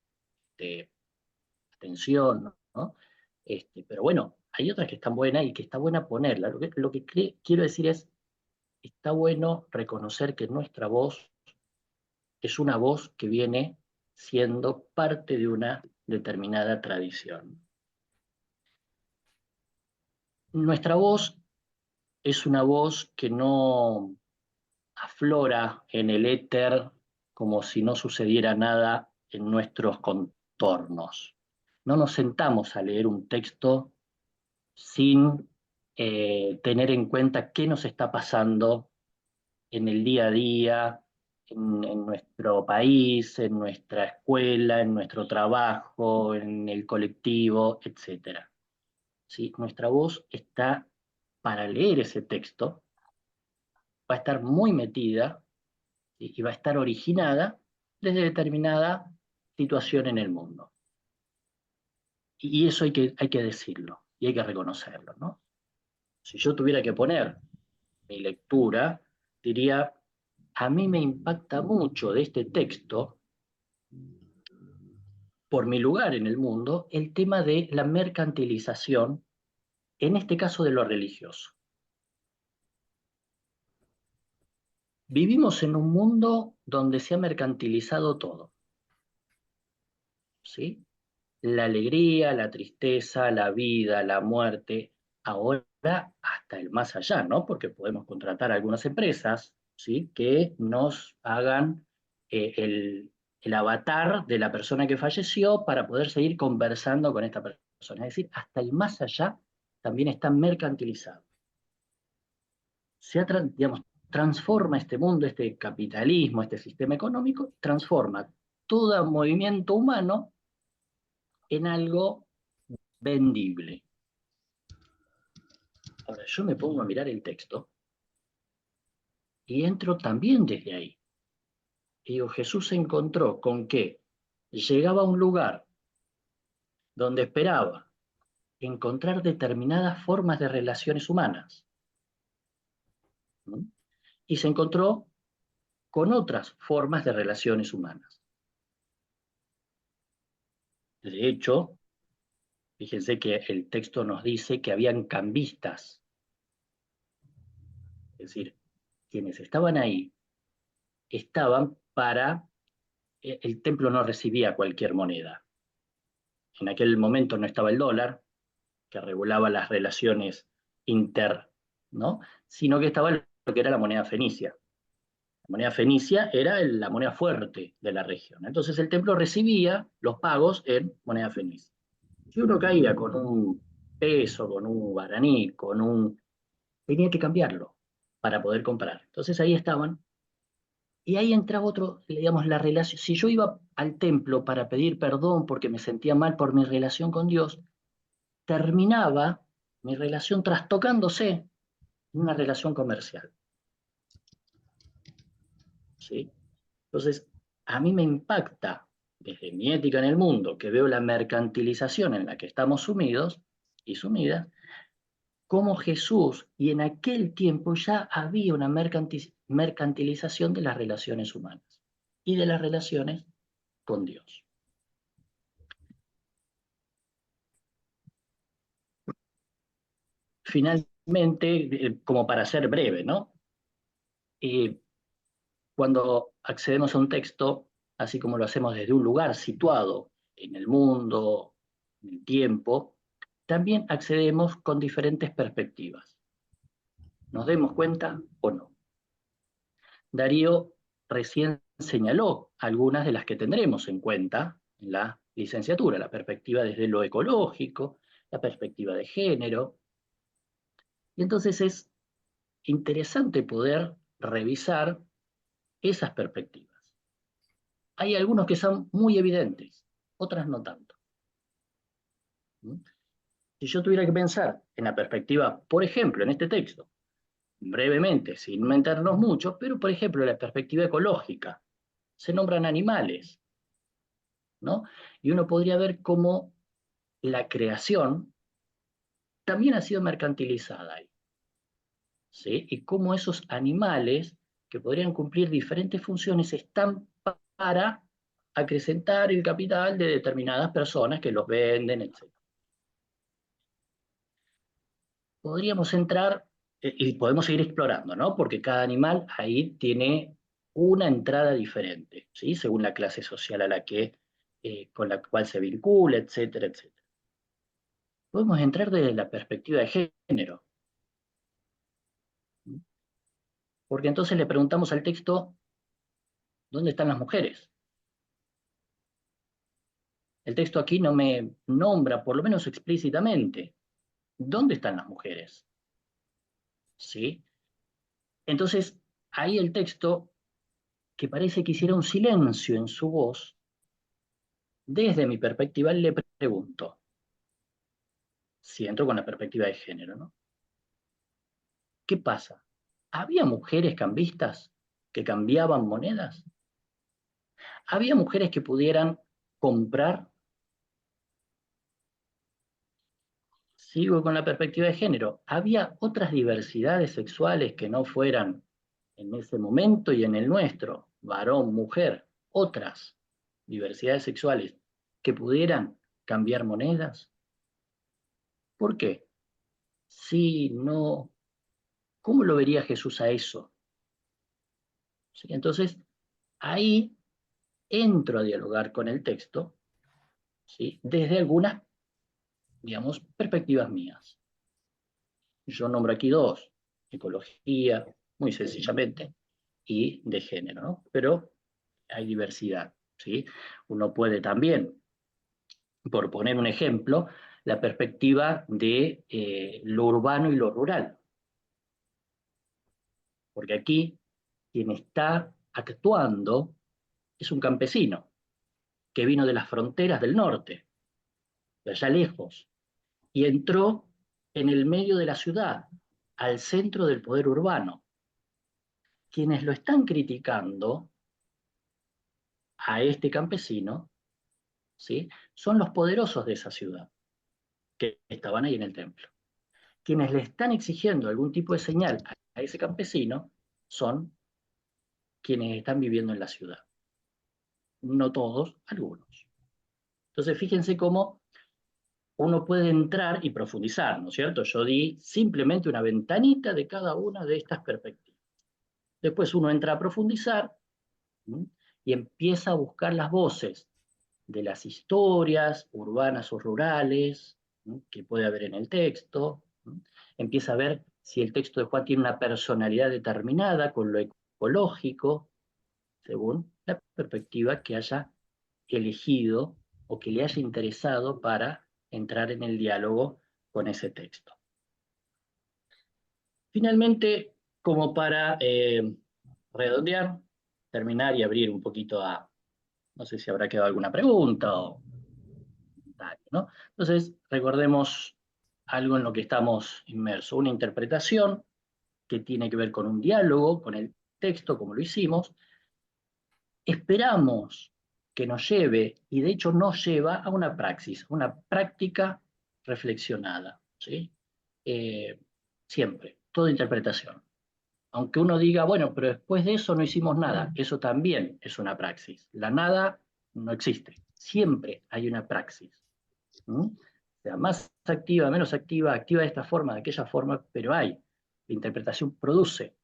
atención, ¿no? Pero bueno, hay otras que están buenas y que está buena ponerla. Lo que quiero decir es, está bueno reconocer que nuestra voz es una voz que viene siendo parte de una determinada tradición. Nuestra voz es una voz que no aflora en el éter como si no sucediera nada en nuestros contornos. No nos sentamos a leer un texto sin tener en cuenta qué nos está pasando en el día a día, en nuestro país, en nuestra escuela, en nuestro trabajo, en el colectivo, etc. ¿Sí? Nuestra voz está, para leer ese texto, va a estar muy metida, ¿sí? Y va a estar originada desde determinada situación en el mundo. Y eso hay que decirlo, y hay que reconocerlo, ¿no? Si yo tuviera que poner mi lectura, diría, a mí me impacta mucho de este texto, por mi lugar en el mundo, el tema de la mercantilización, en este caso de lo religioso. Vivimos en un mundo donde se ha mercantilizado todo, ¿sí? La alegría, la tristeza, la vida, la muerte, ahora hasta el más allá, ¿no? Porque podemos contratar algunas empresas, ¿sí? Que nos hagan el avatar de la persona que falleció para poder seguir conversando con esta persona. Es decir, hasta el más allá también está mercantilizado. Digamos, transforma este mundo, este capitalismo, este sistema económico, transforma todo movimiento humano en algo vendible. Ahora, yo me pongo a mirar el texto y entro también desde ahí. Y digo, Jesús se encontró con que llegaba a un lugar donde esperaba encontrar determinadas formas de relaciones humanas. ¿Mm? Y se encontró con otras formas de relaciones humanas. De hecho, fíjense que el texto nos dice que habían cambistas. Es decir, quienes estaban ahí estaban para... El templo no recibía cualquier moneda. En aquel momento no estaba el dólar, que regulaba las relaciones ¿no? Sino que estaba lo que era la moneda fenicia. La moneda fenicia era la moneda fuerte de la región. Entonces el templo recibía los pagos en moneda fenicia. Si uno caía con un peso, con un guaraní, tenía que cambiarlo para poder comprar. Entonces ahí estaban Y ahí entra otro, digamos, la relación. Si yo iba al templo para pedir perdón porque me sentía mal por mi relación con Dios, terminaba mi relación trastocándose en una relación comercial. ¿Sí? Entonces, a mí me impacta desde mi ética en el mundo, que veo la mercantilización en la que estamos sumidos y sumidas, cómo Jesús, y en aquel tiempo ya había una mercantilización de las relaciones humanas y de las relaciones con Dios. Finalmente, como para ser breve, ¿no? Cuando accedemos a un texto, así como lo hacemos desde un lugar situado en el mundo, en el tiempo, también accedemos con diferentes perspectivas. ¿Nos demos cuenta o no? Darío recién señaló algunas de las que tendremos en cuenta en la licenciatura, la perspectiva desde lo ecológico, la perspectiva de género. Y entonces es interesante poder revisar esas perspectivas. Hay algunos que son muy evidentes, otras no tanto. Si yo tuviera que pensar en la perspectiva, por ejemplo, en este texto, brevemente, sin meternos mucho, pero por ejemplo, la perspectiva ecológica, se nombran animales, ¿no? Y uno podría ver cómo la creación también ha sido mercantilizada ahí, ¿sí? Y cómo esos animales que podrían cumplir diferentes funciones están para acrecentar el capital de determinadas personas que los venden, etc. Podríamos entrar, y podemos seguir explorando, ¿no? Porque cada animal ahí tiene una entrada diferente, ¿sí? Según la clase social a la que, con la cual se vincula, etcétera, etcétera. Podemos entrar desde la perspectiva de género. Porque entonces le preguntamos al texto, ¿dónde están las mujeres? El texto aquí no me nombra, por lo menos explícitamente, ¿dónde están las mujeres? ¿Sí? Entonces, ahí el texto, que parece que hiciera un silencio en su voz, desde mi perspectiva le pregunto, si entro con la perspectiva de género, ¿no? ¿Qué pasa? ¿Había mujeres cambistas que cambiaban monedas? ¿Había mujeres que pudieran comprar? Sigo con la perspectiva de género. ¿Había otras diversidades sexuales que no fueran en ese momento y en el nuestro, varón, mujer, otras diversidades sexuales que pudieran cambiar monedas? ¿Por qué? Si no, ¿cómo lo vería Jesús a eso? ¿Sí? Entonces, ahí entro a dialogar con el texto, ¿sí? Desde algunas, digamos, perspectivas mías. Yo nombro aquí dos: ecología, muy sencillamente, y de género, ¿no? Pero hay diversidad, ¿sí? Uno puede también, por poner un ejemplo, la perspectiva de lo urbano y lo rural. Porque aquí quien está actuando es un campesino que vino de las fronteras del norte, de allá lejos, y entró en el medio de la ciudad, al centro del poder urbano. Quienes lo están criticando a este campesino, ¿sí?, son los poderosos de esa ciudad, que estaban ahí en el templo. Quienes le están exigiendo algún tipo de señal a ese campesino son quienes están viviendo en la ciudad. No todos, algunos. Entonces fíjense cómo uno puede entrar y profundizar, ¿no es cierto? Yo di simplemente una ventanita de cada una de estas perspectivas. Después uno entra a profundizar, ¿sí?, y empieza a buscar las voces de las historias urbanas o rurales, ¿sí?, que puede haber en el texto. ¿Sí? Empieza a ver si el texto de Juan tiene una personalidad determinada con lo ecológico, según la perspectiva que haya elegido o que le haya interesado para entrar en el diálogo con ese texto. Finalmente, como para redondear, terminar y abrir un poquito a, no sé si habrá quedado alguna pregunta o tal, ¿no? Entonces, recordemos algo en lo que estamos inmersos, una interpretación que tiene que ver con un diálogo, con el texto, como lo hicimos. Esperamos que nos lleve, y de hecho nos lleva a una praxis, una práctica reflexionada, ¿sí? Siempre, toda interpretación. Aunque uno diga, bueno, pero después de eso no hicimos nada, eso también es una praxis. La nada no existe, siempre hay una praxis. O sea, más activa, menos activa, activa de esta forma, de aquella forma, pero hay. La interpretación produce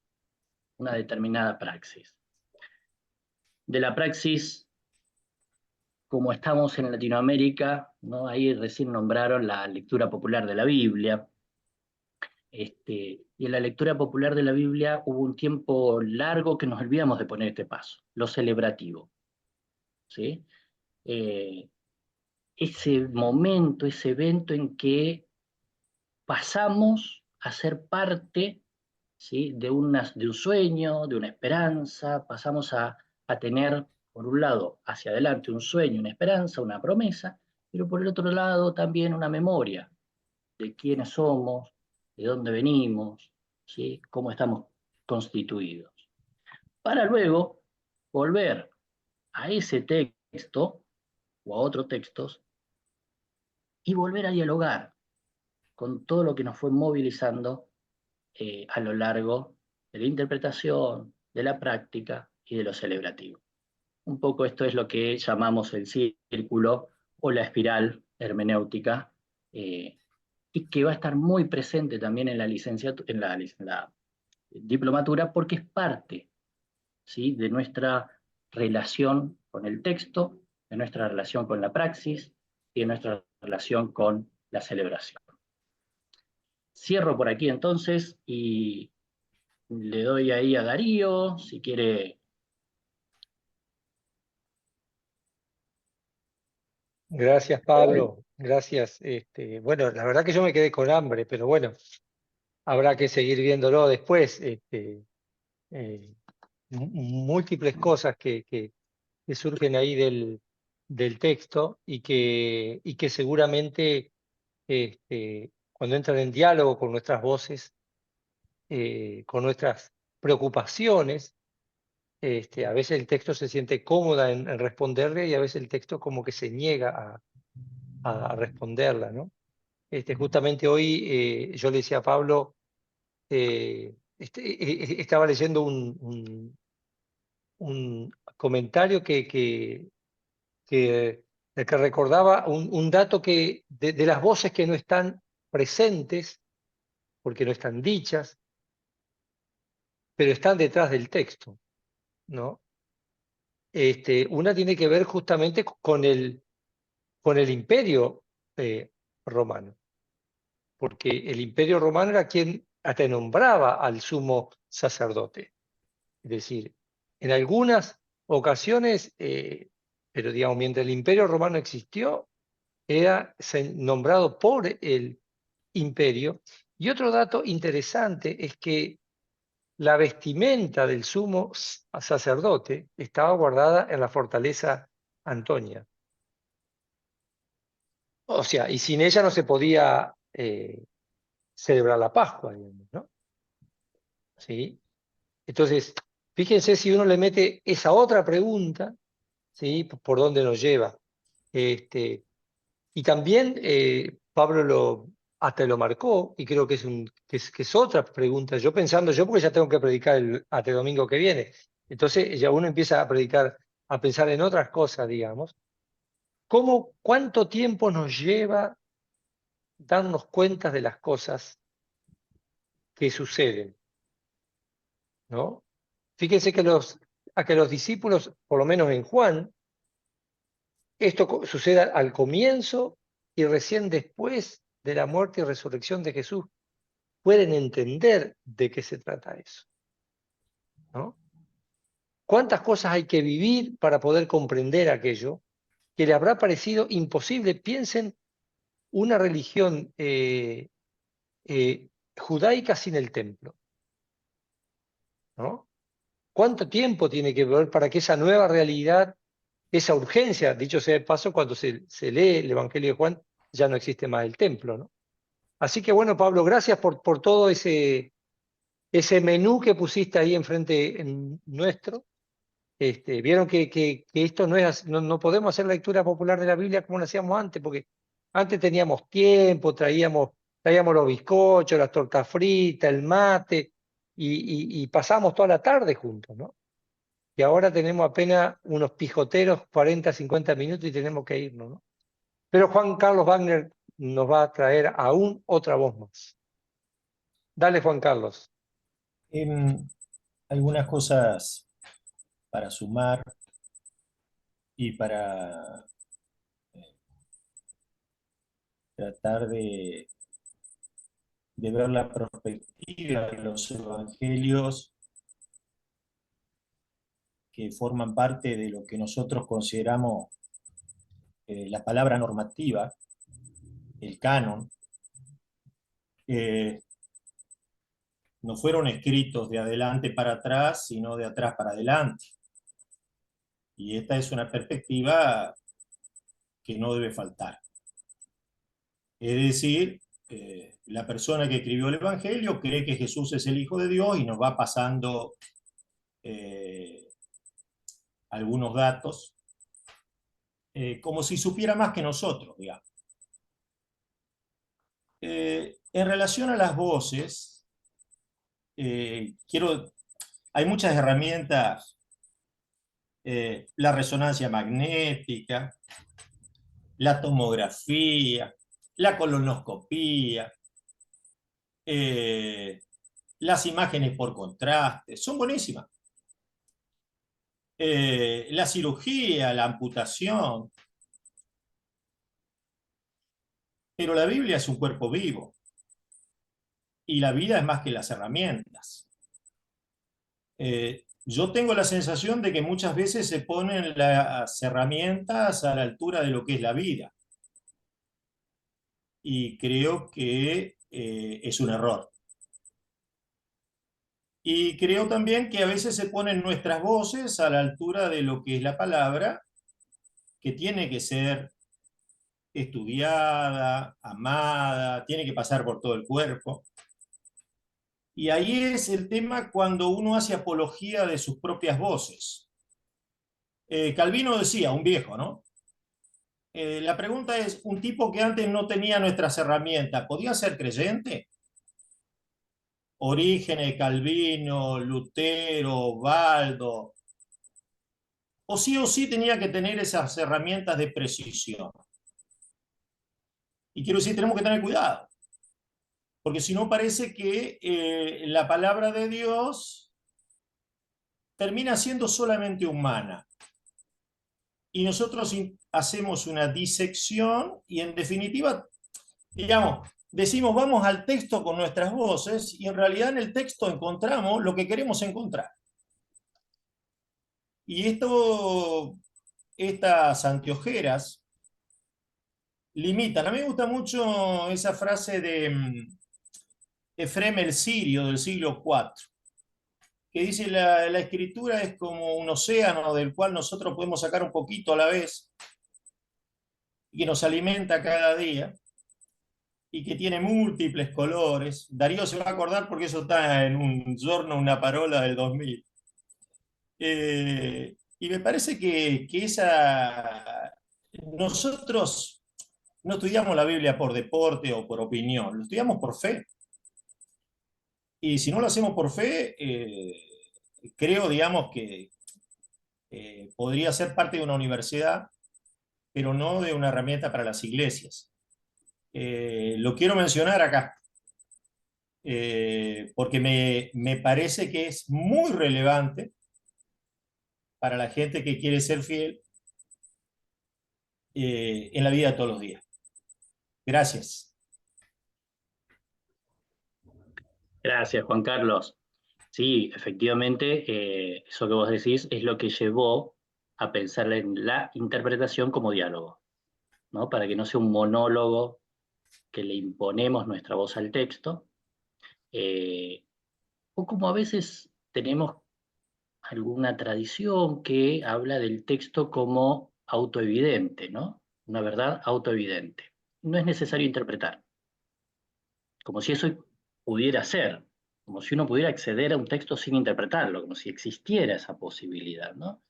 una determinada praxis. De la praxis, como estamos en Latinoamérica, ¿no? Ahí recién nombraron la lectura popular de la Biblia. Y en la lectura popular de la Biblia hubo un tiempo largo que nos olvidamos de poner este paso, lo celebrativo. ¿Sí? Ese momento, ese evento en que pasamos a ser parte, ¿sí?, de un sueño, de una esperanza, pasamos a tener, por un lado, hacia adelante un sueño, una esperanza, una promesa, pero por el otro lado también una memoria de quiénes somos, de dónde venimos, ¿sí?, cómo estamos constituidos. Para luego volver a ese texto o a otros textos y volver a dialogar con todo lo que nos fue movilizando a lo largo de la interpretación, de la práctica y de lo celebrativo. Un poco esto es lo que llamamos el círculo o la espiral hermenéutica, y que va a estar muy presente también en la licenciatura, en la diplomatura, porque es parte, ¿sí?, de nuestra relación con el texto, de nuestra relación con la praxis y de nuestra relación con la celebración. Cierro por aquí entonces y le doy ahí a Darío, si quiere. Gracias, Pablo. Gracias. Bueno, la verdad que yo me quedé con hambre, pero bueno, habrá que seguir viéndolo después. Múltiples cosas que surgen ahí del texto y que seguramente cuando entran en diálogo con nuestras voces, con nuestras preocupaciones, a veces el texto se siente cómoda en responderle y a veces el texto como que se niega a responderla, ¿no? Justamente hoy yo le decía a Pablo, estaba leyendo un comentario que recordaba un dato de las voces que no están presentes, porque no están dichas, pero están detrás del texto, ¿no? Una tiene que ver justamente con el imperio romano, porque el imperio romano era quien hasta nombraba al sumo sacerdote. Es decir, en algunas ocasiones, pero digamos, mientras el imperio romano existió, era nombrado por el imperio. Y otro dato interesante es que la vestimenta del sumo sacerdote estaba guardada en la fortaleza Antonia. O sea, y sin ella no se podía celebrar la Pascua, digamos, ¿no? ¿Sí? Entonces, fíjense si uno le mete esa otra pregunta, ¿sí?, por dónde nos lleva. Y también Pablo hasta lo marcó, y creo que es otra pregunta. Yo porque ya tengo que predicar hasta el domingo que viene. Entonces ya uno empieza a predicar, a pensar en otras cosas, digamos. ¿Cuánto tiempo nos lleva darnos cuenta de las cosas que suceden? ¿No? Fíjense que a que los discípulos, por lo menos en Juan, esto sucede al comienzo y recién después de la muerte y resurrección de Jesús pueden entender de qué se trata eso, ¿no? ¿Cuántas cosas hay que vivir para poder comprender aquello que le habrá parecido imposible? Piensen una religión judaica sin el templo, ¿no? ¿Cuánto tiempo tiene que ver para que esa nueva realidad, esa urgencia, dicho sea de paso, cuando se lee el Evangelio de Juan, ya no existe más el templo, ¿no? Así que bueno, Pablo, gracias por todo ese menú que pusiste ahí enfrente en nuestro. Vieron que esto no podemos hacer lectura popular de la Biblia como lo hacíamos antes, porque antes teníamos tiempo, traíamos los bizcochos, las tortas fritas, el mate, y pasábamos toda la tarde juntos, ¿no? Y ahora tenemos apenas unos pijoteros, 40, 50 minutos y tenemos que irnos, ¿no? Pero Juan Carlos Wagner nos va a traer aún otra voz más. Dale, Juan Carlos. Algunas cosas para sumar y para tratar de ver la perspectiva de los evangelios que forman parte de lo que nosotros consideramos la palabra normativa, el canon. No fueron escritos de adelante para atrás, sino de atrás para adelante. Y esta es una perspectiva que no debe faltar. Es decir, la persona que escribió el Evangelio cree que Jesús es el Hijo de Dios y nos va pasando algunos datos, como si supiera más que nosotros, digamos. En relación a las voces, hay muchas herramientas, la resonancia magnética, la tomografía, la colonoscopía, las imágenes por contraste, son buenísimas. La cirugía, la amputación. Pero la Biblia es un cuerpo vivo. Y la vida es más que las herramientas. Yo tengo la sensación de que muchas veces se ponen las herramientas a la altura de lo que es la vida. Y creo que es un error. Y creo también que a veces se ponen nuestras voces a la altura de lo que es la palabra, que tiene que ser estudiada, amada, tiene que pasar por todo el cuerpo. Y ahí es el tema cuando uno hace apología de sus propias voces. Calvino decía, un viejo, ¿no? La pregunta es, un tipo que antes no tenía nuestras herramientas, ¿podía ser creyente? Orígenes, Calvino, Lutero, Baldo. O sí tenía que tener esas herramientas de precisión. Y quiero decir, tenemos que tener cuidado. Porque si no parece que la palabra de Dios termina siendo solamente humana. Y nosotros hacemos una disección y en definitiva, digamos, decimos vamos al texto con nuestras voces y en realidad en el texto encontramos lo que queremos encontrar. Y estas anteojeras limitan. A mí me gusta mucho esa frase de Efrem el Sirio del siglo IV, que dice la escritura es como un océano del cual nosotros podemos sacar un poquito a la vez y que nos alimenta cada día y que tiene múltiples colores. Darío se va a acordar porque eso está en un giorno, una parola del 2000. Y me parece que nosotros no estudiamos la Biblia por deporte o por opinión, lo estudiamos por fe. Y si no lo hacemos por fe, creo, digamos, que podría ser parte de una universidad, pero no de una herramienta para las iglesias. Lo quiero mencionar acá, porque me parece que es muy relevante para la gente que quiere ser fiel en la vida de todos los días. Gracias. Gracias, Juan Carlos. Sí, efectivamente, eso que vos decís es lo que llevó a pensar en la interpretación como diálogo, ¿no? Para que no sea un monólogo que le imponemos nuestra voz al texto, o como a veces tenemos alguna tradición que habla del texto como autoevidente, ¿no? Una verdad autoevidente. No es necesario interpretar, como si eso pudiera ser, como si uno pudiera acceder a un texto sin interpretarlo, como si existiera esa posibilidad, ¿no?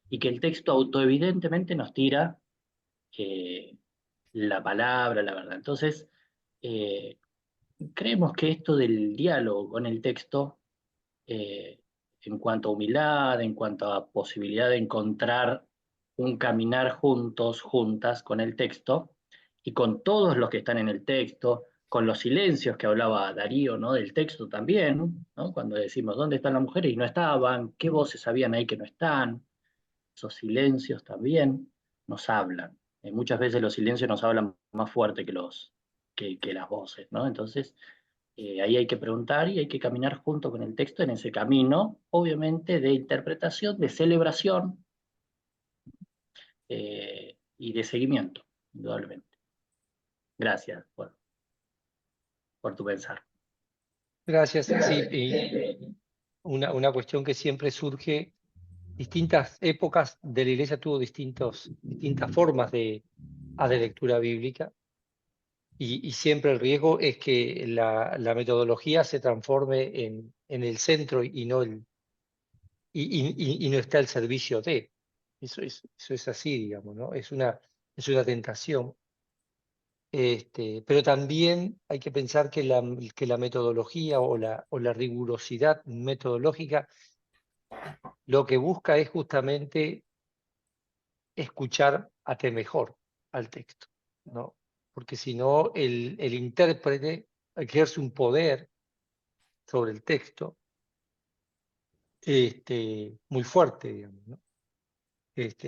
Y que el texto autoevidentemente nos tira la palabra, la verdad. Entonces, eh, creemos que esto del diálogo con el texto, en cuanto a humildad, en cuanto a posibilidad de encontrar un caminar juntos, juntas con el texto, y con todos los que están en el texto, con los silencios que hablaba Darío, ¿no? Del texto también, ¿no? Cuando decimos, ¿dónde están las mujeres? Y no estaban, ¿qué voces habían ahí que no están? Esos silencios también nos hablan. Muchas veces los silencios nos hablan más fuerte que las voces, ¿no? Entonces, ahí hay que preguntar y hay que caminar junto con el texto en ese camino, obviamente, de interpretación, de celebración y de seguimiento, indudablemente. Gracias por tu pensar. Gracias. Sí, y una cuestión que siempre surge, distintas épocas de la Iglesia tuvo distintas formas de lectura bíblica, y siempre el riesgo es que la metodología se transforme en el centro y no y no está al servicio de. Eso es así, digamos, ¿no? Es una tentación. Pero también hay que pensar que la metodología o la rigurosidad metodológica lo que busca es justamente escuchar mejor al texto, ¿no? Porque si no, el intérprete ejerce un poder sobre el texto muy fuerte, digamos, ¿no?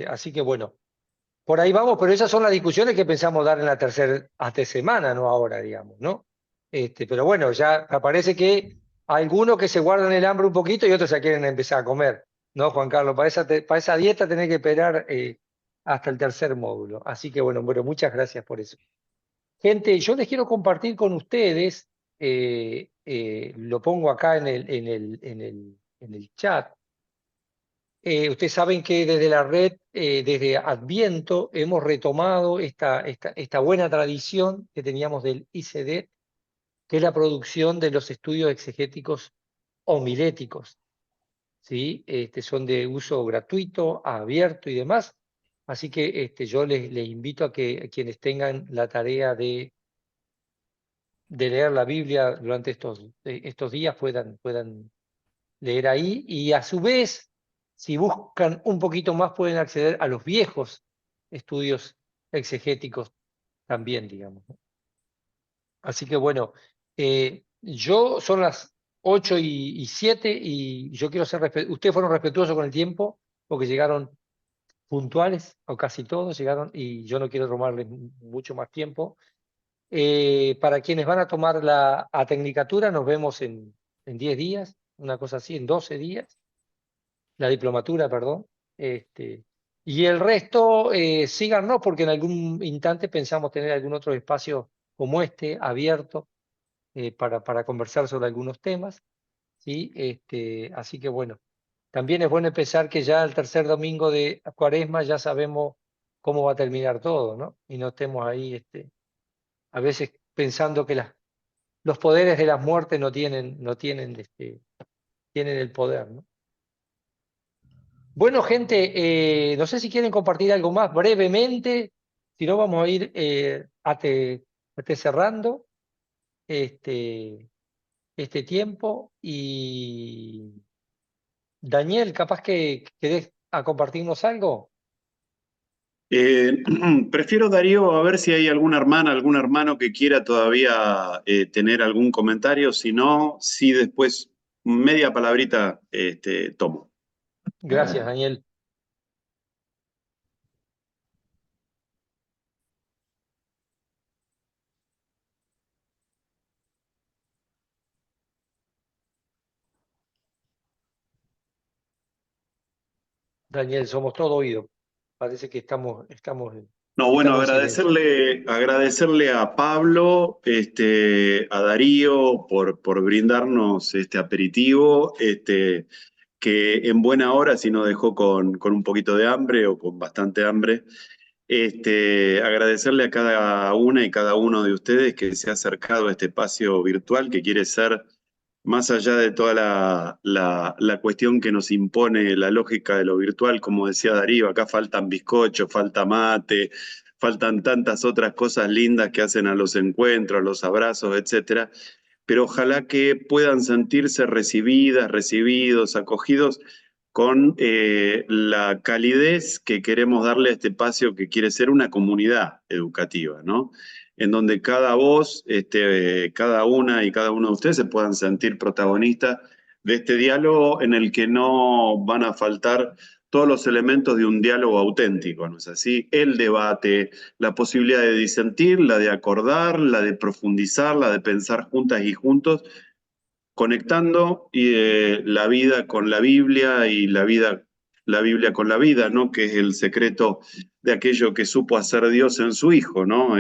Así que bueno, por ahí vamos, pero esas son las discusiones que pensamos dar en la tercera semana, no ahora, digamos, ¿no? Pero bueno, ya parece que hay algunos que se guardan el hambre un poquito y otros ya quieren empezar a comer, ¿no, Juan Carlos? Para esa dieta tenés que esperar hasta el tercer módulo. Así que bueno, muchas gracias por eso. Gente, yo les quiero compartir con ustedes, lo pongo acá en el chat. Ustedes saben que desde la red, desde Adviento, hemos retomado esta buena tradición que teníamos del ICD, que es la producción de los estudios exegéticos homiléticos, ¿sí? Son de uso gratuito, abierto y demás. Así que yo les invito a que quienes tengan la tarea de leer la Biblia durante estos días puedan leer ahí, y a su vez, si buscan un poquito más, pueden acceder a los viejos estudios exegéticos también, digamos, ¿no? Así que bueno, son las 8:07 y yo quiero ser respetuoso. Ustedes fueron respetuosos con el tiempo porque llegaron puntuales, o casi todos llegaron, y yo no quiero tomarles mucho más tiempo. Para quienes van a tomar la tecnicatura, nos vemos en 10 días, una cosa así, en 12 días, la diplomatura, perdón. Y el resto, síganos, porque en algún instante pensamos tener algún otro espacio como abierto, para conversar sobre algunos temas, ¿sí? Así que bueno, también es bueno empezar que ya el tercer domingo de Cuaresma ya sabemos cómo va a terminar todo, ¿no? Y no estemos ahí a veces pensando que los poderes de las muertes tienen el poder, ¿no? Bueno, gente, no sé si quieren compartir algo más brevemente, si no vamos a ir cerrando este tiempo. Y Daniel, capaz que querés a compartirnos algo. Prefiero, Darío, a ver si hay alguna hermana, algún hermano que quiera todavía tener algún comentario. Si no, sí, después media palabrita tomo. Gracias, Daniel. Daniel, somos todo oído. Parece que estamos No, bueno, en silencio. agradecerle a Pablo, a Darío por brindarnos este aperitivo. que en buena hora, si no dejó con un poquito de hambre o con bastante hambre. Agradecerle a cada una y cada uno de ustedes que se ha acercado a este espacio virtual que quiere ser, más allá de toda la cuestión que nos impone la lógica de lo virtual, como decía Darío, acá faltan bizcochos, falta mate, faltan tantas otras cosas lindas que hacen a los encuentros, los abrazos, etcétera. Pero ojalá que puedan sentirse recibidas, recibidos, acogidos con la calidez que queremos darle a este espacio que quiere ser una comunidad educativa, ¿no? En donde cada voz, cada una y cada uno de ustedes se puedan sentir protagonistas de este diálogo en el que no van a faltar todos los elementos de un diálogo auténtico, ¿no es así? El debate, la posibilidad de disentir, la de acordar, la de profundizar, la de pensar juntas y juntos, conectando la vida con la Biblia y la Biblia con la vida, ¿no? Que es el secreto de aquello que supo hacer Dios en su Hijo, ¿no?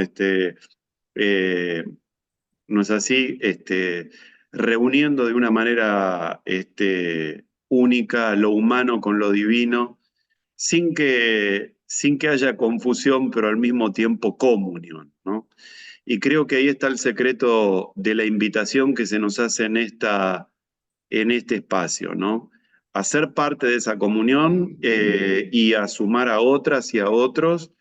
¿No es así? Reuniendo de una manera única lo humano con lo divino, sin que haya confusión, pero al mismo tiempo comunión, ¿no? Y creo que ahí está el secreto de la invitación que se nos hace en este espacio, ¿no? A ser parte de esa comunión y a sumar a otras y a otros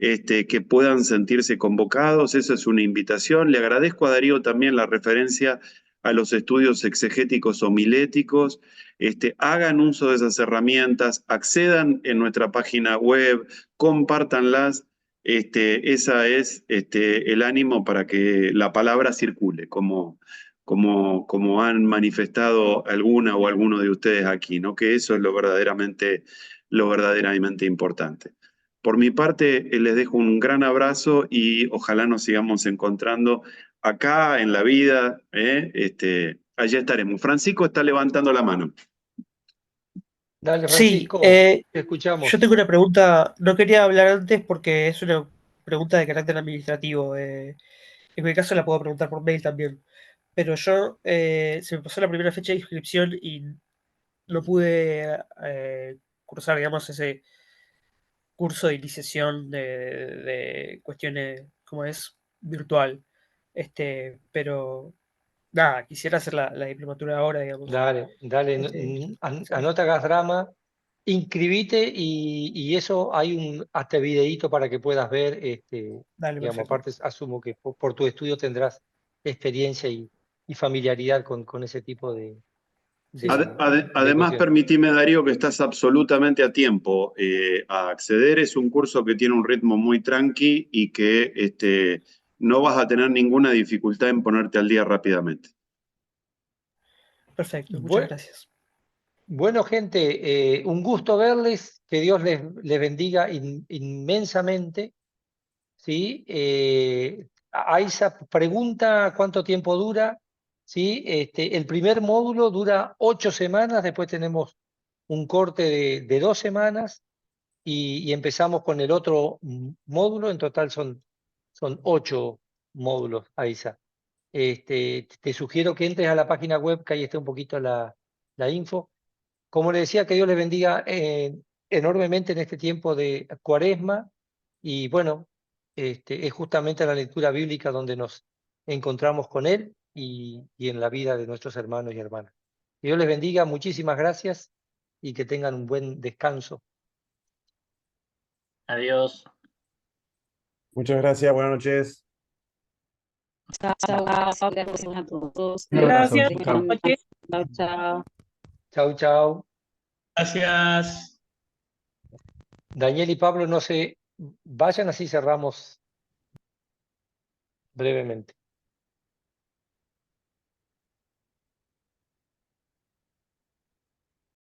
que puedan sentirse convocados. Esa es una invitación. Le agradezco a Darío también la referencia a los estudios exegéticos homiléticos. Hagan uso de esas herramientas, accedan en nuestra página web, compártanlas. Esa es el ánimo para que la palabra circule, como han manifestado alguna o alguno de ustedes aquí, ¿no? Que eso es lo verdaderamente importante. Por mi parte, les dejo un gran abrazo y ojalá nos sigamos encontrando acá en la vida. Allá estaremos. Francisco está levantando la mano. Dale, Sí, Francisco, te escuchamos. yo tengo una pregunta, no quería hablar antes porque es una pregunta de carácter administrativo. En mi caso la puedo preguntar por mail también, pero yo se me pasó la primera fecha de inscripción y no pude cursar, digamos, ese curso de iniciación de cuestiones, como es, virtual. Pero nada, quisiera hacer la diplomatura ahora, digamos. Dale, no te hagas drama, inscribite y eso hay hasta videíto para que puedas ver, Dale, digamos, perfecto. aparte asumo que por tu estudio tendrás experiencia y familiaridad con ese tipo de Además, cuestiones. permitime, Darío, que estás absolutamente a tiempo a acceder. Es un curso que tiene un ritmo muy tranqui y que no vas a tener ninguna dificultad en ponerte al día rápidamente. Perfecto, muchas gracias. Bueno, gente, un gusto verles, que Dios les bendiga inmensamente. ¿Sí? Aiza pregunta cuánto tiempo dura. ¿Sí? El primer módulo dura 8 semanas, después tenemos un corte de 2 semanas y empezamos con el otro módulo. En total son 8 módulos, Aiza. Te sugiero que entres a la página web, que ahí está un poquito la info. Como le decía, que Dios les bendiga enormemente en este tiempo de Cuaresma. Y bueno, es justamente la lectura bíblica donde nos encontramos con Él y en la vida de nuestros hermanos y hermanas. Que Dios les bendiga, muchísimas gracias y que tengan un buen descanso. Adiós. Muchas gracias, buenas noches. Chao, gracias a todos. Un abrazo. Gracias. Chao. Chao, chao. Chau, chau. Gracias. Daniel y Pablo, no se vayan, así cerramos brevemente.